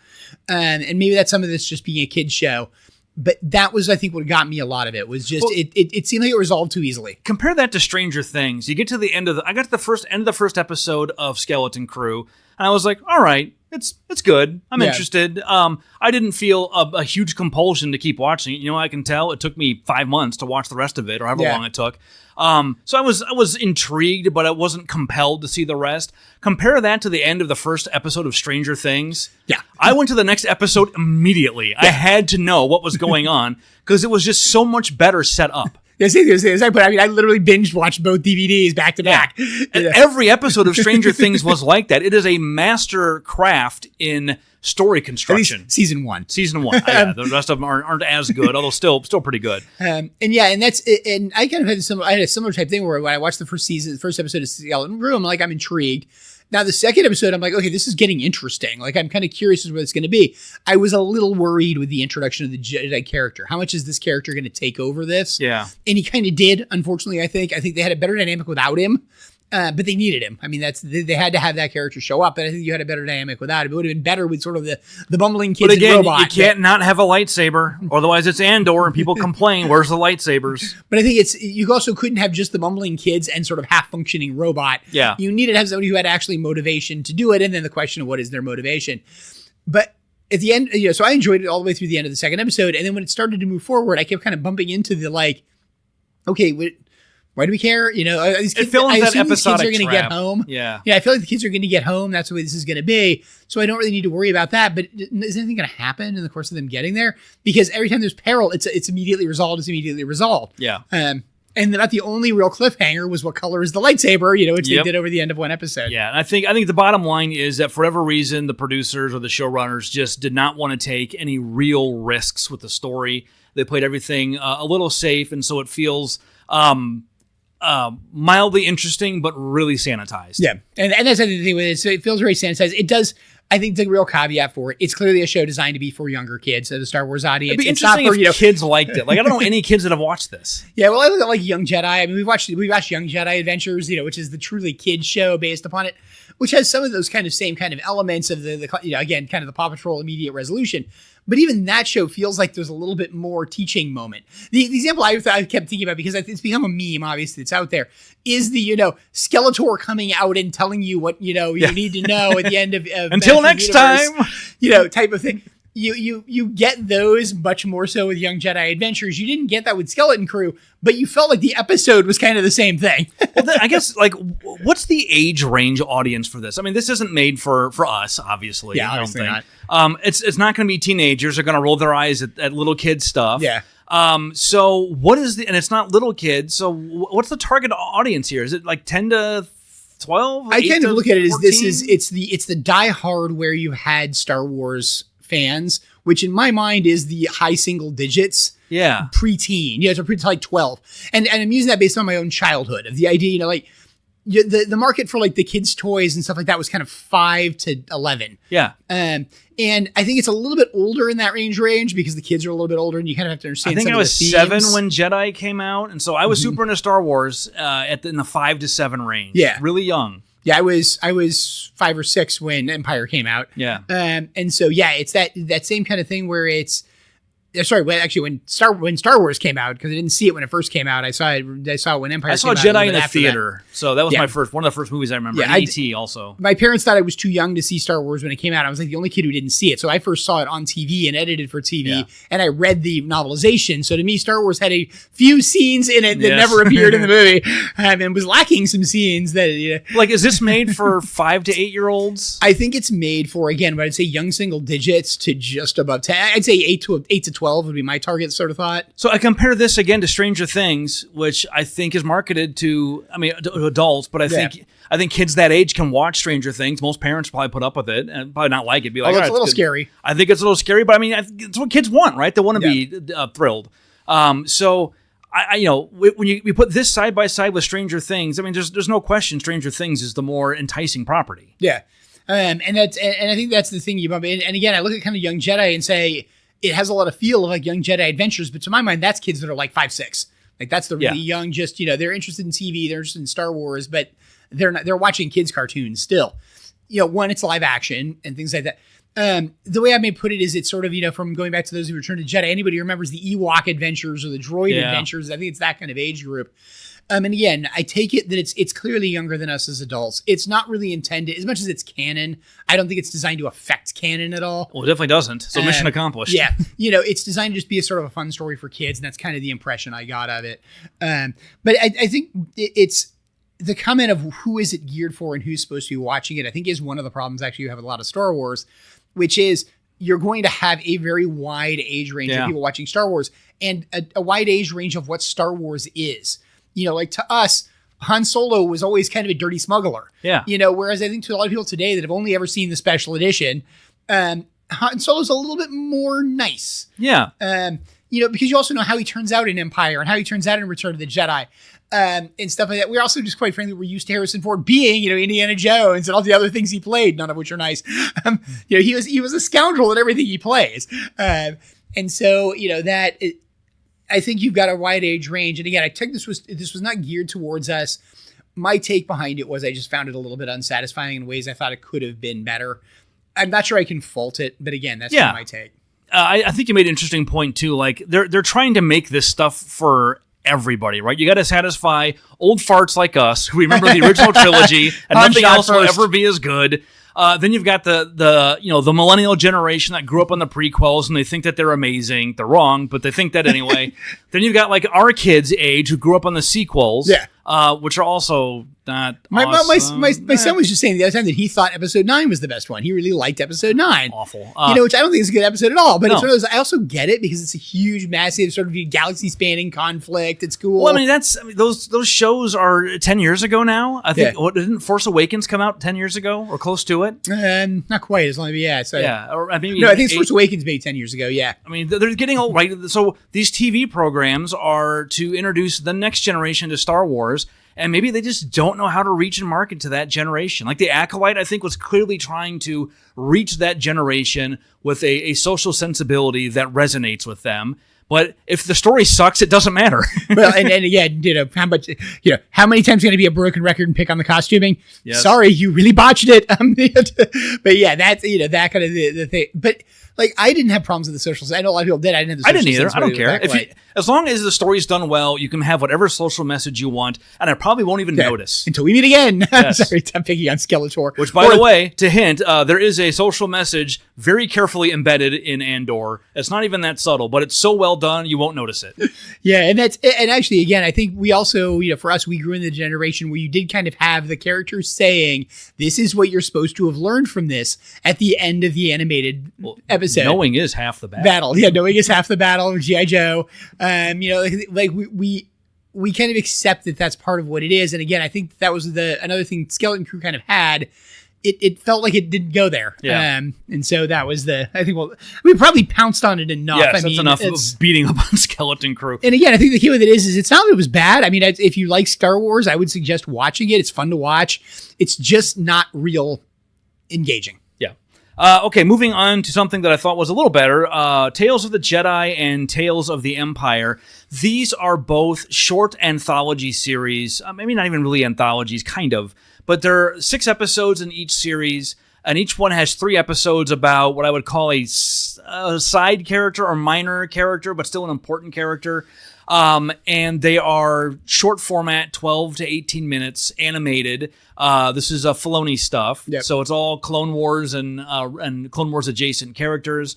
And maybe that's some of this just being a kid's show. But that was, I think, what got me a lot of it was just, it seemed like it resolved too easily. Compare that to Stranger Things. You get to the end of I got to the end of the first episode of Skeleton Crew, and I was like, all right, it's good. I'm interested. I didn't feel a huge compulsion to keep watching it. I can tell it took me 5 months to watch the rest of it, or however long it took. So I was intrigued, but I wasn't compelled to see the rest. Compare that to the end of the first episode of Stranger Things. Yeah. I went to the next episode immediately. Yeah. I had to know what was going on because it was just so much better set up. I literally binge watched both DVDs back to back. And every episode of Stranger Things was like that. It is a master craft in story construction. At least season one. The rest of them aren't as good, although still pretty good. And I kind of had a similar type thing where when I watched the first episode of Skeleton Crew, I'm intrigued. Now, the second episode, I'm like, okay, this is getting interesting. I'm kind of curious as to what it's going to be. I was a little worried with the introduction of the Jedi character. How much is this character going to take over this? Yeah. And he kind of did, unfortunately, I think. I think they had a better dynamic without him, but they needed him. I mean, they had to have that character show up, but I think you had a better dynamic without him. It would have been better with sort of the bumbling kids but again, and robot. You can't not have a lightsaber, otherwise it's Andor and people complain, where's the lightsabers? But I think you also couldn't have just the bumbling kids and sort of half-functioning robot. Yeah. You needed to have somebody who had actually motivation to do it, and then the question of what is their motivation. But at the end, so I enjoyed it all the way through the end of the second episode, and then when it started to move forward, I kept kind of bumping into the okay, why do we care? These kids, I assume that these kids are episodic going to get home. Yeah. I feel like the kids are going to get home. That's the way this is going to be. So I don't really need to worry about that. But is anything going to happen in the course of them getting there? Because every time there's peril, it's immediately resolved. It's immediately resolved. Yeah. And about the only real cliffhanger was what color is the lightsaber, which they did over the end of one episode. Yeah, and I think the bottom line is that for whatever reason, the producers or the showrunners just did not want to take any real risks with the story. They played everything a little safe, and so it feels mildly interesting, but really sanitized. Yeah, and that's the thing with it. So it feels very sanitized. It does. I think the real caveat for it, it's clearly a show designed to be for younger kids, so the Star Wars audience. It'd be it's not interesting for, if kids liked it. I don't know any kids that have watched this. Yeah, well, I look at Young Jedi. I mean, we watched Young Jedi Adventures, which is the truly kids show based upon it, which has some of those same kind of elements of the again, kind of the Paw Patrol immediate resolution. But even that show feels like there's a little bit more teaching moment. The example I kept thinking about, because it's become a meme, obviously, it's out there, is the, Skeletor coming out and telling you what, you need to know at the end of Until next time! Type of thing. You get those much more so with Young Jedi Adventures. You didn't get that with Skeleton Crew, but you felt like the episode was kind of the same thing. Well, then, I guess, what's the age range audience for this? I mean, this isn't made for us, obviously. Yeah, obviously not. It's not going to be teenagers are going to roll their eyes at little kid stuff. Yeah. So what is and it's not little kids, so what's the target audience here? Is it 10 to 12? I kind of look at it as 14? it's the diehard where you had Star Wars fans, which in my mind is the high single digits. Yeah. Preteen. It's a 12. And I'm using that based on my own childhood of the idea, the market for the kids' toys and stuff like that was kind of 5 to 11. Yeah. And I think it's a little bit older in that range because the kids are a little bit older and you kind of have to understand. I think some I of was the 7 themes. when Jedi came out, and so I was super into Star Wars in the 5 to 7 range. Yeah. Really young. Yeah, I was 5 or 6 when Empire came out. Yeah. And so, it's that same kind of thing where it's, when Star Wars came out, because I didn't see it when it first came out. I saw it when Empire. I saw came out Jedi in the theater, so that was one of the first movies I remember. Yeah, and E.T. also. My parents thought I was too young to see Star Wars when it came out. I was like the only kid who didn't see it, so I first saw it on TV and edited for TV, and I read the novelization. So to me, Star Wars had a few scenes in it that never appeared in the movie, and was lacking some scenes that. Like, is this made for 5 to 8 year olds? I think it's made for, again, what I'd say young single digits to just above 10. I'd say 8 to 12 would be my target sort of thought. So I compare this again to Stranger Things, which I think is marketed to adults, but I think kids that age can watch Stranger Things. Most parents probably put up with it and probably not like it. Be like, it's a little scary. I think it's a little scary, but I mean, it's what kids want, right? They want to be thrilled. So when we put this side by side with Stranger Things, I mean, there's no question Stranger Things is the more enticing property. Yeah. And I think that's the thing you bump in. And again, I look at kind of Young Jedi and say it has a lot of feel of like Young Jedi Adventures, but to my mind, that's kids that are like 5, 6. Like that's the really young, just, they're interested in TV, they're interested in Star Wars, but they're watching kids cartoons still. One, it's live action and things like that. The way I may put it is it's sort of, from going back to those who Return to Jedi, anybody who remembers the Ewok adventures or the droid adventures, I think it's that kind of age group. And again, I take it that it's clearly younger than us as adults. It's not really intended, as much as it's canon, I don't think it's designed to affect canon at all. Well, it definitely doesn't. So mission accomplished. Yeah. It's designed to just be a sort of a fun story for kids, and that's kind of the impression I got of it. But I think it's the comment of who is it geared for and who's supposed to be watching it, I think is one of the problems actually you have with a lot of Star Wars, which is you're going to have a very wide age range of people watching Star Wars, and a wide age range of what Star Wars is. Like to us, Han Solo was always kind of a dirty smuggler. Yeah. Whereas I think to a lot of people today that have only ever seen the special edition, Han Solo's a little bit more nice. Yeah. Because you also know how he turns out in Empire and how he turns out in Return of the Jedi. And stuff like that. We're also just quite frankly, we're used to Harrison Ford being, Indiana Jones and all the other things he played, none of which are nice. He was a scoundrel at everything he plays. And so, I think you've got a wide age range. And again, I think this was not geared towards us. My take behind it was I just found it a little bit unsatisfying in ways I thought it could have been better. I'm not sure I can fault it, but again, that's my take. I think you made an interesting point too. Like they're trying to make this stuff for everybody, right? You got to satisfy old farts like us who remember the original trilogy and nothing else will ever be as good. Then you've got the millennial generation that grew up on the prequels and they think that they're amazing. They're wrong, but they think that anyway. Then you've got like our kids' age who grew up on the sequels, which are also not awesome. My son was just saying the other time that he thought episode 9 was the best one. He really liked episode 9. Awful. Which I don't think is a good episode at all, but it's one of those, I also get it because it's a huge, massive sort of galaxy spanning conflict. It's cool. Well, those shows are 10 years ago now. I think, didn't Force Awakens come out 10 years ago or close to it? Not quite, as long as, I think it's Force Awakens maybe 10 years ago, yeah. I mean, they're getting old, right? So these TV programs are to introduce the next generation to Star Wars, and maybe they just don't know how to reach and market to that generation. Like The Acolyte, I think, was clearly trying to reach that generation with a social sensibility that resonates with them. But if the story sucks, it doesn't matter. Well, and again, how much, how many times going to be a broken record and pick on the costuming? Yes. Sorry, you really botched it. But yeah, that's that kind of the thing. But like, I didn't have problems with the social. I know a lot of people did. I didn't have the social. I didn't either. I don't care. As long as the story's done well, you can have whatever social message you want, and I probably won't even notice until we meet again. Yes. Sorry, I'm picking on Skeletor. Which, by the way, to hint, there is a social message very carefully embedded in Andor. It's not even that subtle, but it's so well done you won't notice it. Yeah, and actually, again, I think we also, for us, we grew in the generation where you did kind of have the characters saying, "This is what you're supposed to have learned from this" at the end of the animated episode. Knowing is half the battle. Yeah, knowing is half the battle of G.I. Joe. We kind of accept that that's part of what it is. And again, I think that was another thing Skeleton Crew kind of had. It felt like it didn't go there. Yeah. And so that was we probably pounced on it enough. Yes, that's enough of beating up on Skeleton Crew. And again, I think the key with it is it's not that it was bad. I mean, if you like Star Wars, I would suggest watching it. It's fun to watch. It's just not real engaging. Okay, moving on to something that I thought was a little better, Tales of the Jedi and Tales of the Empire. These are both short anthology series, maybe not even really anthologies, kind of, but there are 6 episodes in each series, and each one has 3 episodes about what I would call a a side character or minor character, but still an important character. And they are short format, 12 to 18 minutes, animated. This is Filoni stuff. Yep. So it's all Clone Wars and Clone Wars adjacent characters.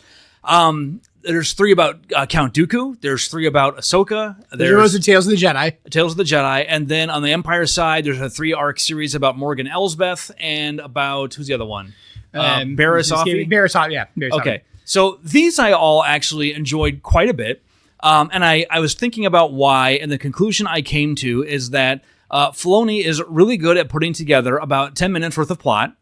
There's 3 about Count Dooku. There's 3 about Ahsoka. There's the Tales of the Jedi. Tales of the Jedi. And then on the Empire side, there's a 3-arc series about Morgan Elsbeth and about, who's the other one? Barriss Offee? Barriss Offee, yeah. Okay. So these I all actually enjoyed quite a bit. And I was thinking about why, and the conclusion I came to is that Filoni is really good at putting together about 10 minutes worth of plot.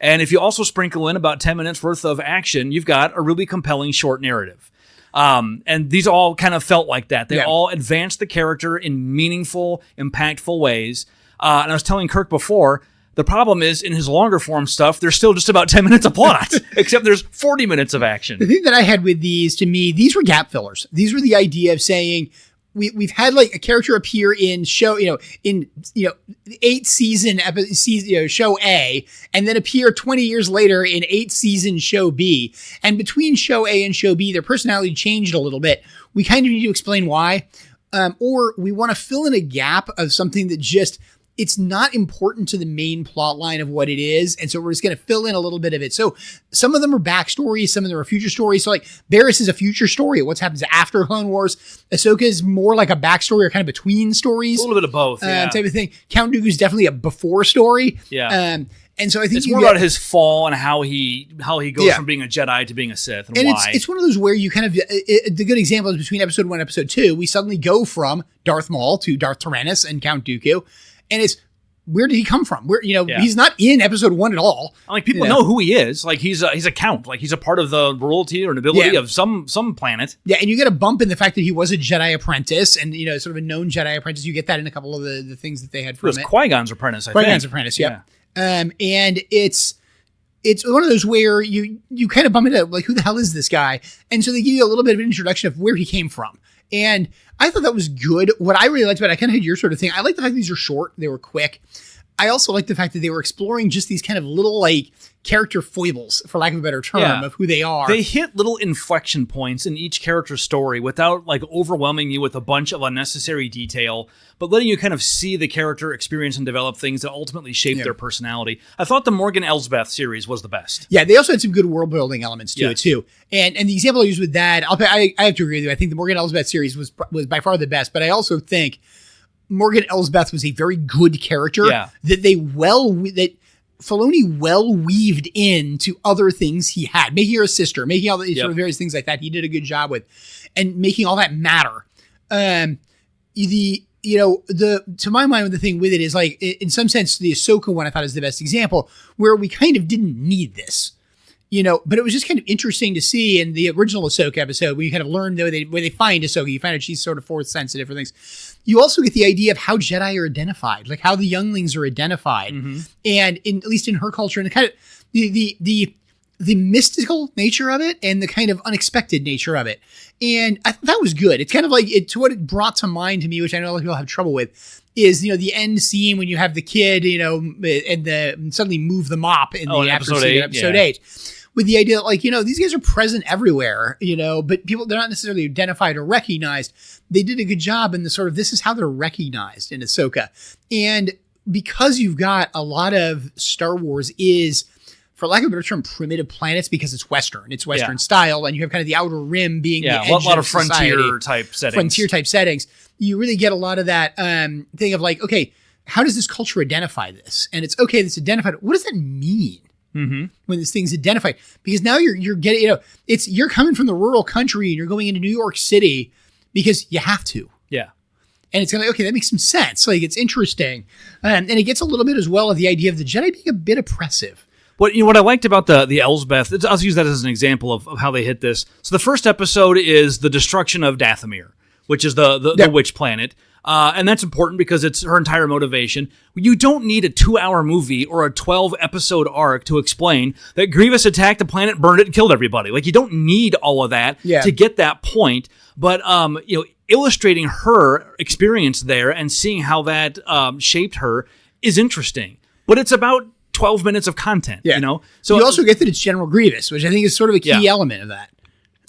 And if you also sprinkle in about 10 minutes worth of action, you've got a really compelling short narrative. And these all kind of felt like that. They all advanced the character in meaningful, impactful ways. And I was telling Kirk before, the problem is in his longer form stuff, there's still just about 10 minutes of plot, except there's 40 minutes of action. The thing that I had with these, to me, these were gap fillers. These were the idea of saying, we've had like a character appear in show, in 8 season show A, and then appear 20 years later in 8 season show B. And between show A and show B, their personality changed a little bit. We kind of need to explain why, or we want to fill in a gap of something that just, it's not important to the main plot line of what it is. And so we're just going to fill in a little bit of it. So some of them are backstories. Some of them are future stories. So like Barriss is a future story of what happens after Clone Wars. Ahsoka is more like a backstory or kind of between stories. A little bit of both, type of thing. Count Dooku is definitely a before story. Yeah. And so I think it's more about his fall and how he goes from being a Jedi to being a Sith and why. It's one of those where you kind of, the good example is between episode 1 and episode 2, we suddenly go from Darth Maul to Darth Tyrannus and Count Dooku. And it's, where did he come from? He's not in episode 1 at all. Like people know who he is. Like he's a count. Like he's a part of the royalty or nobility of some planet. Yeah, and you get a bump in the fact that he was a Jedi apprentice and sort of a known Jedi apprentice. You get that in a couple of the things that they had from it. It was Qui-Gon's apprentice, I think. Qui-Gon's apprentice, yeah. And it's one of those where you kind of bump into like, who the hell is this guy? And so they give you a little bit of an introduction of where he came from. And I thought that was good. What I really liked about it, I kind of had your sort of thing. I like the fact that these are short. They were quick. I also like the fact that they were exploring just these kind of little like character foibles, for lack of a better term, of who they are. They hit little inflection points in each character's story without like overwhelming you with a bunch of unnecessary detail, but letting you kind of see the character experience and develop things that ultimately shape their personality. I thought the Morgan Elsbeth series was the best. Yeah, they also had some good world building elements to it too. And the example I used with that, I have to agree with you. I think the Morgan Elsbeth series was by far the best, but I also think Morgan Elsbeth was a very good character that Filoni well weaved into other things he had, making her a sister, making all the sort of various things like that. He did a good job with, and making all that matter. To my mind, the thing with it is like, in some sense, the Ahsoka one I thought is the best example, where we kind of didn't need this. But it was just kind of interesting to see in the original Ahsoka episode where you kind of learn where they find Ahsoka. You find out she's sort of force sensitive for things. You also get the idea of how Jedi are identified, like how the younglings are identified, and at least in her culture, and the kind of the mystical nature of it and the kind of unexpected nature of it. And I thought that was good. It's kind of like to what it brought to mind to me, which I know a lot of people have trouble with, is the end scene when you have the kid, and suddenly move the mop in the episode 8. With the idea that, these guys are present everywhere, but they're not necessarily identified or recognized. They did a good job in the sort of, this is how they're recognized in Ahsoka. And because you've got a lot of Star Wars is, for lack of a better term, primitive planets, because it's Western. It's Western style, and you have kind of the outer rim being the edge a lot of frontier type settings. Frontier type settings. You really get a lot of that thing of like, okay, how does this culture identify this? And it's okay, that's identified. What does that mean? When this thing's identified, because now you're getting, you're coming from the rural country and you're going into New York City because you have to. Yeah. And it's kind of like, okay, that makes some sense. Like, it's interesting. And it gets a little bit as well of the idea of the Jedi being a bit oppressive. What I liked about the Elsbeth, I'll use that as an example of how they hit this. So the first episode is the destruction of Dathomir, which is the witch planet. And that's important because it's her entire motivation. You don't need a 2-hour movie or a 12-episode arc to explain that Grievous attacked the planet, burned it, and killed everybody. Like, you don't need all of that to get that point. But, illustrating her experience there and seeing how that shaped her is interesting. But it's about 12 minutes of content, So you also get that it's General Grievous, which I think is sort of a key element of that.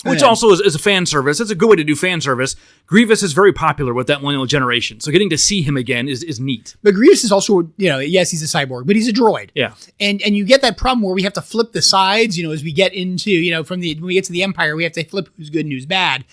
Which also is a fan service. It's a good way to do fan service. Grievous is very popular with that millennial generation. So getting to see him again is neat. But Grievous is also, yes, he's a cyborg, but he's a droid. Yeah. And you get that problem where we have to flip the sides, as we get into, when we get to the Empire, we have to flip who's good and who's bad.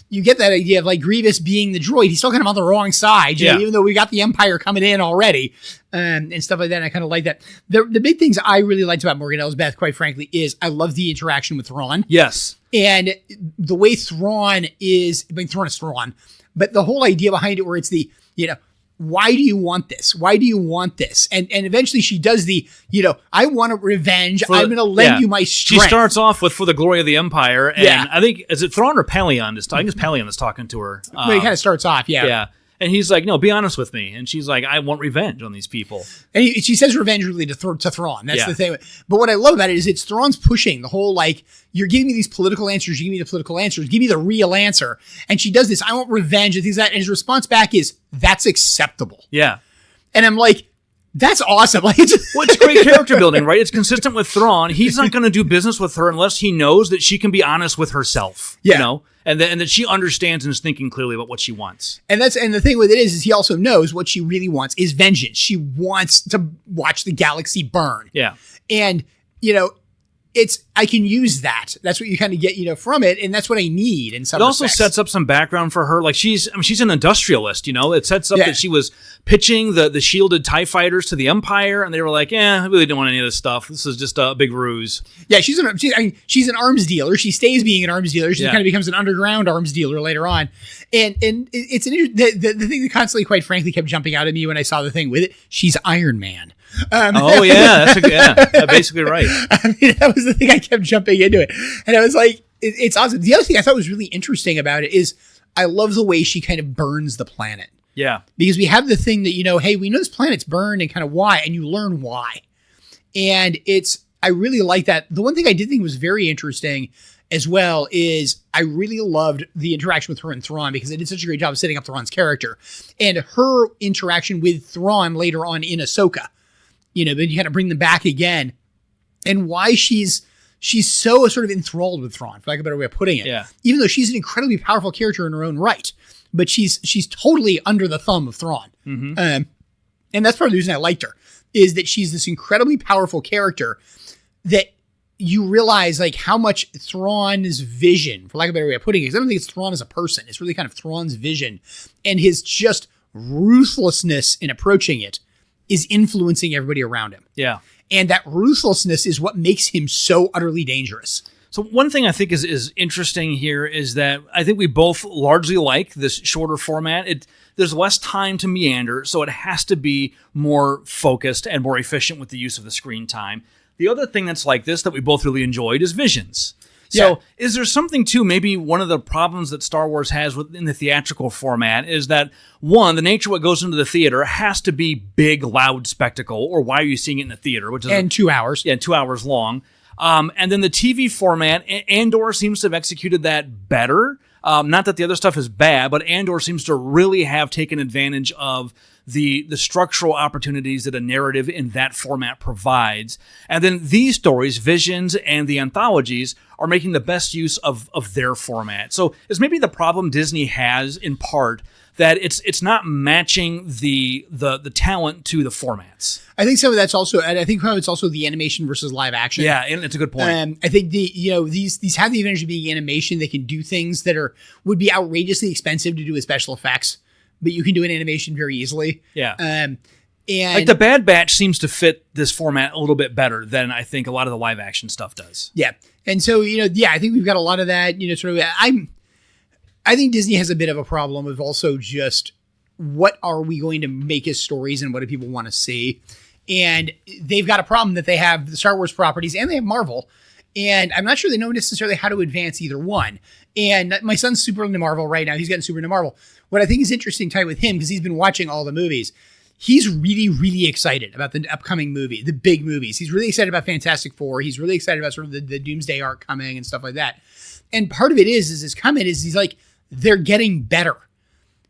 You get that idea of like Grievous being the droid. He's still kind of on the wrong side, even though we got the Empire coming in already and stuff like that. And I kind of like that. The big things I really liked about Morgan Elsbeth, quite frankly, is I love the interaction with Thrawn. Yes. And the way Thrawn is, Thrawn is Thrawn, but the whole idea behind it where it's the, why do you want this? Why do you want this? And eventually she does the, I want a revenge. I'm going to lend you my strength. She starts off with for the glory of the Empire. And I think, is it Thrawn or Pelion? I think it's Pelion that's talking to her. Well, he kind of starts off, Yeah. And he's like, no, be honest with me. And she's like, I want revenge on these people. And she says revenge really to Thrawn. That's the thing. But what I love about it is it's Thrawn's pushing the whole, like, you're giving me these political answers. You give me the political answers. Give me the real answer. And she does this. I want revenge and things like that. And his response back is, that's acceptable. Yeah. And I'm like, that's awesome. Like, it's great character building, right? It's consistent with Thrawn. He's not going to do business with her unless he knows that she can be honest with herself. Yeah. And that she understands and is thinking clearly about what she wants. And the thing with it is he also knows what she really wants is vengeance. She wants to watch the galaxy burn. Yeah. And, I can use that. That's what you kind of get, from it. And that's what I need in some respects. It also sets up some background for her. Like she's an industrialist, It sets up that she was pitching the shielded TIE fighters to the Empire. And they were like, I really don't want any of this stuff. This is just a big ruse. Yeah, she's an arms dealer. She stays being an arms dealer. She kind of becomes an underground arms dealer later on. And it's the thing that constantly, quite frankly, kept jumping out at me when I saw the thing with it. She's Iron Man. That's basically right. I mean, that was the thing I kept jumping into it. And I was like, it's awesome. The other thing I thought was really interesting about it is I love the way she kind of burns the planet. Yeah. Because we have the thing that, hey, we know this planet's burned and kind of why, and you learn why. And I really like that. The one thing I did think was very interesting as well is I really loved the interaction with her and Thrawn because it did such a great job of setting up Thrawn's character. And her interaction with Thrawn later on in Ahsoka. But you kind of bring them back again. And why she's so sort of enthralled with Thrawn, for lack of a better way of putting it. Yeah. Even though she's an incredibly powerful character in her own right. But she's totally under the thumb of Thrawn. Mm-hmm. And that's part of the reason I liked her, is that she's this incredibly powerful character that you realize like how much Thrawn's vision, for lack of a better way of putting it, because I don't think it's Thrawn as a person. It's really kind of Thrawn's vision and his just ruthlessness in approaching it is influencing everybody around him. Yeah. And that ruthlessness is what makes him so utterly dangerous. So one thing I think is interesting here is that I think we both largely like this shorter format. There's less time to meander, so it has to be more focused and more efficient with the use of the screen time. The other thing that's like this that we both really enjoyed is visions. So is there something too, maybe one of the problems that Star Wars has within the theatrical format is that, one, the nature of what goes into the theater has to be big, loud spectacle, or why are you seeing it in the theater? Which is 2 hours. Yeah, 2 hours long. And then the TV format, Andor seems to have executed that better. Not that the other stuff is bad, but Andor seems to really have taken advantage of the structural opportunities that a narrative in that format provides. And then these stories, Visions and the Anthologies, are making the best use of their format. So is maybe the problem Disney has in part that it's not matching the talent to the formats. I think some of that's also, and I think it's also the animation versus live action. Yeah, and it's a good point. I think these have the advantage of being animation. They can do things that would be outrageously expensive to do with special effects, but you can do an animation very easily. Yeah. And like the Bad Batch seems to fit this format a little bit better than I think a lot of the live action stuff does. Yeah. And so, I think we've got a lot of that, sort of, I think Disney has a bit of a problem of also just what are we going to make as stories and what do people want to see? And they've got a problem that they have the Star Wars properties and they have Marvel. And I'm not sure they know necessarily how to advance either one. And my son's super into Marvel right now. He's getting super into Marvel. What I think is interesting tied with him, because he's been watching all the movies, he's really, really excited about the upcoming movie, the big movies. He's really excited about Fantastic Four. He's really excited about sort of the Doomsday arc coming and stuff like that. And part of it is his comment is he's like, they're getting better.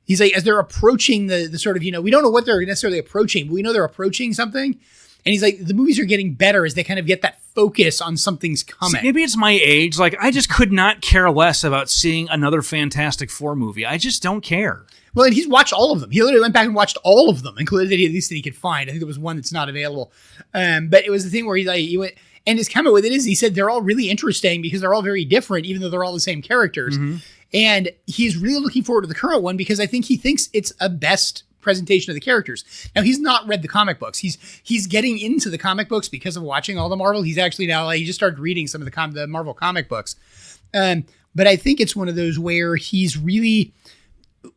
He's like, as they're approaching the sort of, we don't know what they're necessarily approaching, but we know they're approaching something. And he's like, the movies are getting better as they kind of get that focus on something's coming. See, maybe it's my age. Like, I just could not care less about seeing another Fantastic Four movie. I just don't care. Well, and he's watched all of them. He literally went back and watched all of them, including at least that he could find. I think there was one that's not available. But it was the thing where he went, and his comment with it is, he said they're all really interesting because they're all very different, even though they're all the same characters. Mm-hmm. And he's really looking forward to the current one because I think he thinks it's a best presentation of the characters. Now, he's not read the comic books. He's getting into the comic books because of watching all the Marvel. He's actually now, he just started reading some of the Marvel comic books. But I think it's one of those where he's really,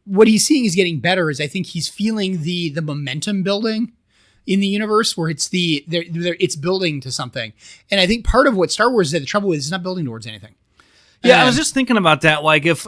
what he's seeing is getting better is I think he's feeling the momentum building in the universe where it's building to something. And I think part of what Star Wars is, the trouble is, it's not building towards anything. Yeah, I was just thinking about that. Like, if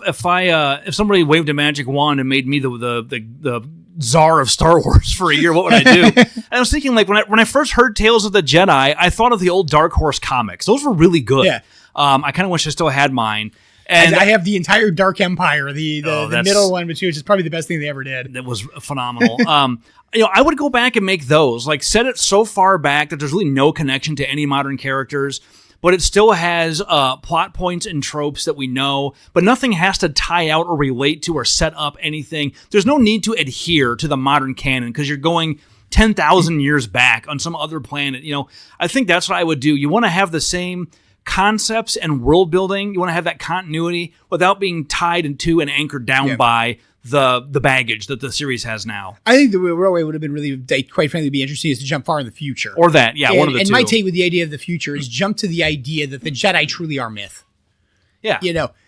somebody waved a magic wand and made me the czar of Star Wars for a year, what would I do? And I was thinking, like, when I first heard Tales of the Jedi, I thought of the old Dark Horse comics. Those were really good. Yeah. I kind of wish I still had mine. And I have the entire Dark Empire, the middle one, which is probably the best thing they ever did. That was phenomenal. I would go back and make those. Like, set it so far back that there's really no connection to any modern characters, but it still has plot points and tropes that we know, but nothing has to tie out or relate to or set up anything. There's no need to adhere to the modern canon because you're going 10,000 years back on some other planet. I think that's what I would do. You want to have the same concepts and world building. You want to have that continuity without being tied into and anchored down by the baggage that the series has now. I think the real way would have been really, quite frankly, be interesting is to jump far in the future. Or that, one of the two. And my take with the idea of the future is jump to the idea that the Jedi truly are myth. Yeah.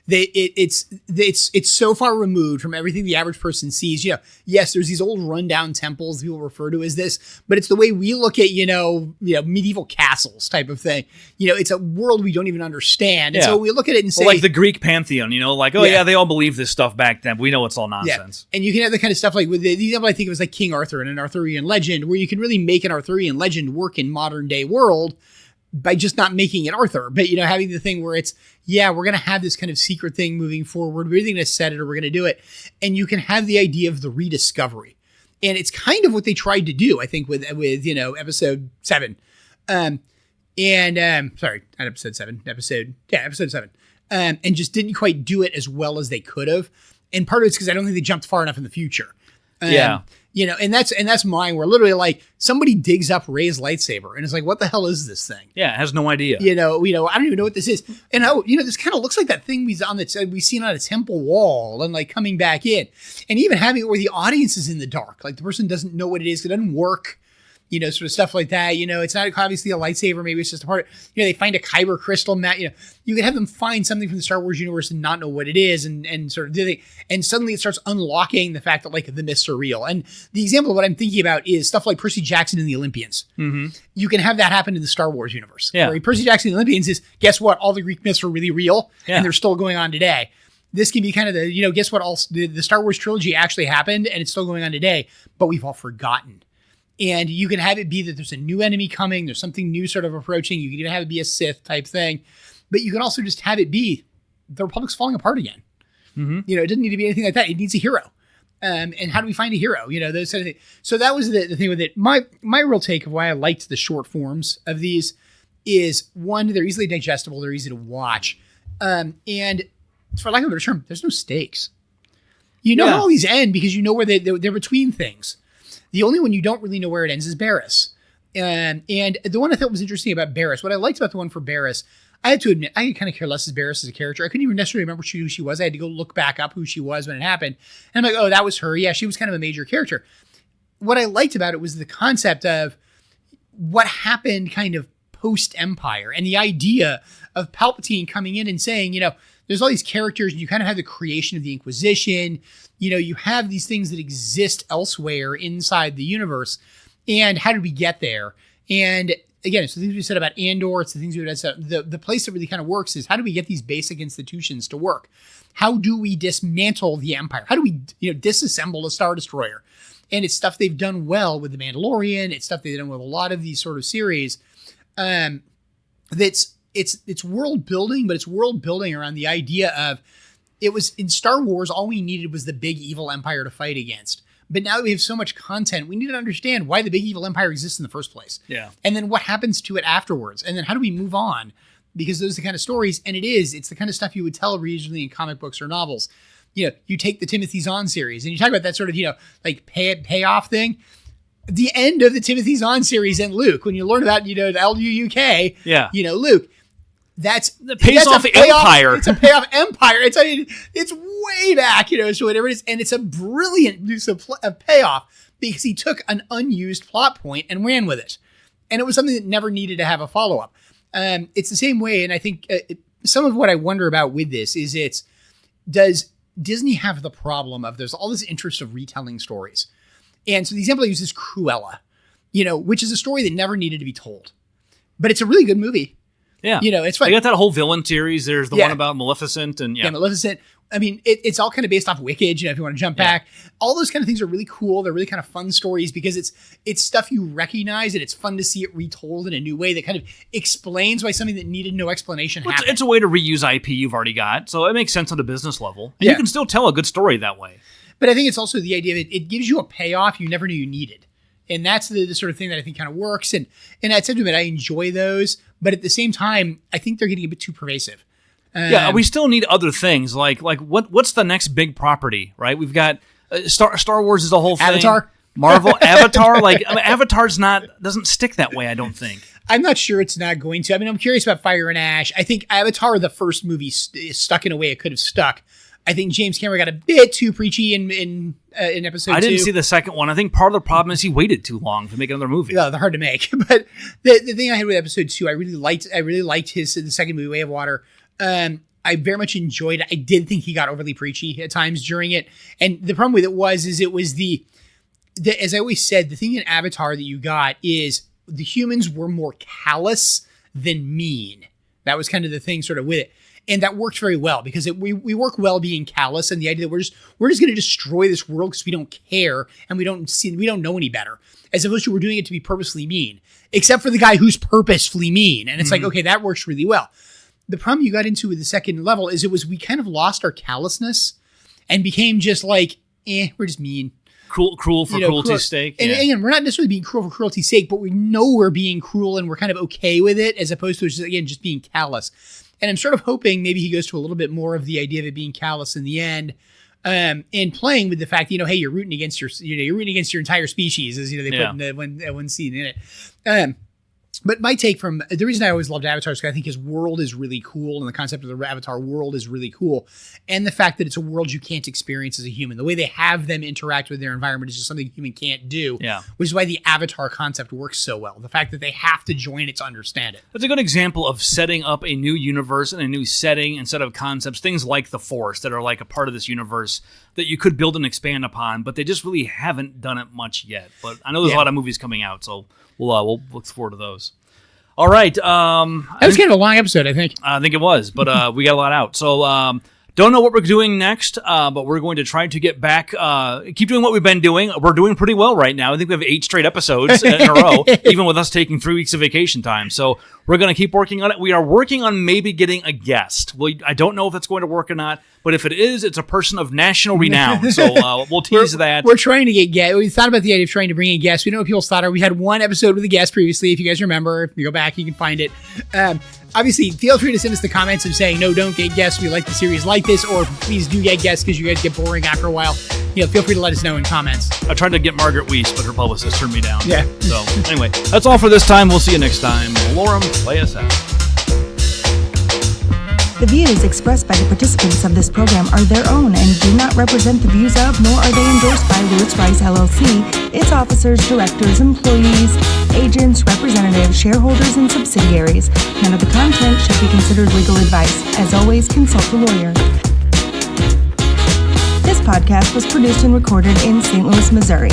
It's so far removed from everything the average person sees. Yes, there's these old rundown temples people refer to as this, but it's the way we look at, medieval castles type of thing. It's a world we don't even understand. And so we look at it and say, like the Greek pantheon, they all believe this stuff back then. But we know it's all nonsense. Yeah. And you can have the kind of stuff like with the example, I think it was like King Arthur and an Arthurian legend, where you can really make an Arthurian legend work in modern day world by just not making it Arthur, but having the thing where it's, we're going to have this kind of secret thing moving forward. We're either going to set it or we're going to do it. And you can have the idea of the rediscovery. And it's kind of what they tried to do, I think, with episode 7. Sorry, not episode 7, episode 7. And just didn't quite do it as well as they could have. And part of it's because I don't think they jumped far enough in the future. And that's mine, where literally like somebody digs up Rey's lightsaber and it's like, what the hell is this thing? Yeah, it has no idea. I don't even know what this is. And this kind of looks like that thing we've seen on a temple wall and like coming back in. And even having it where the audience is in the dark, like the person doesn't know what it is, it doesn't work. Sort of stuff like that. It's not obviously a lightsaber. Maybe it's just a part of, they find a kyber crystal mat. You could have them find something from the Star Wars universe and not know what it is and sort of do they, and suddenly it starts unlocking the fact that like the myths are real. And the example of what I'm thinking about is stuff like Percy Jackson and the Olympians. Mm-hmm. You can have that happen in the Star Wars universe. Yeah. Where Percy Jackson and the Olympians is, guess what? All the Greek myths are really real and they're still going on today. This can be kind of the, guess what? All the Star Wars trilogy actually happened and it's still going on today, but we've all forgotten. And you can have it be that there's a new enemy coming. There's something new sort of approaching. You can even have it be a Sith type thing. But you can also just have it be the Republic's falling apart again. Mm-hmm. It doesn't need to be anything like that. It needs a hero. And how do we find a hero? Those sort of things. So that was the thing with it. My real take of why I liked the short forms of these is, one, they're easily digestible. They're easy to watch. And for lack of a better term, there's no stakes. How all these end because where they're between things. The only one you don't really know where it ends is Barriss. And the one I thought was interesting about Barriss, what I liked about the one for Barriss, I had to admit, I could kind of care less as Barriss as a character. I couldn't even necessarily remember who she was. I had to go look back up who she was when it happened. And I'm like, oh, that was her. Yeah, she was kind of a major character. What I liked about it was the concept of what happened kind of post-Empire and the idea of Palpatine coming in and saying, there's all these characters and you kind of have the creation of the Inquisition. You have these things that exist elsewhere inside the universe. And how did we get there? And again, it's the things we said about Andor. It's the things we said. The place that really kind of works is how do we get these basic institutions to work? How do we dismantle the Empire? How do we disassemble a Star Destroyer? And it's stuff they've done well with The Mandalorian. It's stuff they've done with a lot of these sort of series. It's world building, but it's world building around the idea of, it was in Star Wars, all we needed was the big evil empire to fight against. But now that we have so much content, we need to understand why the big evil empire exists in the first place. Yeah. And then what happens to it afterwards. And then how do we move on? Because those are the kind of stories, and it's the kind of stuff you would tell originally in comic books or novels. You know, you take the Timothy Zahn series, and you talk about that sort of, like payoff thing. The end of the Timothy Zahn series in Luke, when you learn about, the LUUK, Luke, that pays off the Empire. It's a payoff Empire. It's way back, so whatever it is. And it's a brilliant use of payoff because he took an unused plot point and ran with it. And it was something that never needed to have a follow-up. It's the same way. And I think some of what I wonder about with this is does Disney have the problem of there's all this interest of retelling stories? And so the example I use is Cruella, which is a story that never needed to be told. But it's a really good movie. Yeah. It's fun. They got that whole villain series. There's the one about Maleficent. And Maleficent. I mean, it's all kind of based off Wicked, if you want to jump back. All those kind of things are really cool. They're really kind of fun stories because it's stuff you recognize, and it's fun to see it retold in a new way that kind of explains why something that needed no explanation happened. It's a way to reuse IP you've already got, so it makes sense on the business level. And you can still tell a good story that way. But I think it's also the idea that it gives you a payoff you never knew you needed. And that's the sort of thing that I think kind of works. And I said to him, I enjoy those, but at the same time, I think they're getting a bit too pervasive. We still need other things like what's the next big property, right? We've got Star Wars is a whole thing. Avatar, Marvel, Avatar. Avatar's doesn't stick that way. I don't think. I'm not sure it's not going to. I mean, I'm curious about Fire and Ash. I think Avatar, the first movie, stuck in a way it could have stuck. I think James Cameron got a bit too preachy in episode 2. I didn't see the second one. I think part of the problem is he waited too long to make another movie. Yeah, they're hard to make. But the thing I had with episode 2, I really liked the second movie, Way of Water. I very much enjoyed it. I did think he got overly preachy at times during it. And the problem with it was the as I always said, the thing in Avatar that you got is the humans were more callous than mean. That was kind of the thing sort of with it. And that worked very well because we work well being callous, and the idea that we're just going to destroy this world because we don't care and we don't know any better, as opposed to we're doing it to be purposely mean, except for the guy who's purposefully mean. And it's like, okay, that works really well. The problem you got into with the second level is we kind of lost our callousness and became just like, we're just mean. Cruel for cruelty's sake. And again, we're not necessarily being cruel for cruelty's sake, but we know we're being cruel and we're kind of okay with it, as opposed to just being callous. And I'm sort of hoping maybe he goes to a little bit more of the idea of it being callous in the end, and playing with the fact, hey, you're rooting against your entire species, as they put in one scene in it. But my take from the reason I always loved Avatar is because I think his world is really cool, and the concept of the Avatar world is really cool, and the fact that it's a world you can't experience as a human. The way they have them interact with their environment is just something a human can't do. Yeah. Which is why the Avatar concept works so well. The fact that they have to join it to understand it. That's a good example of setting up a new universe and a new setting instead of concepts. Things like the Force that are like a part of this universe that you could build and expand upon, but they just really haven't done it much yet. But I know there's a lot of movies coming out, so we'll look forward to those. All right. That was kind of a long episode, I think. I think it was, but we got a lot out. So don't know what we're doing next, but we're going to try to get back, keep doing what we've been doing. We're doing pretty well right now. I think we have 8 straight episodes in a row, even with us taking 3 weeks of vacation time. So we're going to keep working on it. We are working on maybe getting a guest. I don't know if it's going to work or not, but if it is, it's a person of national renown. So we'll tease that. We're trying to get guests. We thought about the idea of trying to bring in guests. We know what people's thought are. We had one episode with a guest previously. If you guys remember, if you go back, you can find it. Obviously, feel free to send us the comments of saying, no, don't get guests. We like the series like this, or please do get guests because you guys get boring after a while. Feel free to let us know in comments. I tried to get Margaret Weiss, but her publicist turned me down. Yeah. So anyway, that's all for this time. We'll see you next time. Lorem, play us out. The views expressed by the participants of this program are their own and do not represent the views of, nor are they endorsed by Lewis Rice LLC, its officers, directors, employees, agents, representatives, shareholders, and subsidiaries. None of the content should be considered legal advice. As always, consult a lawyer. This podcast was produced and recorded in St. Louis, Missouri.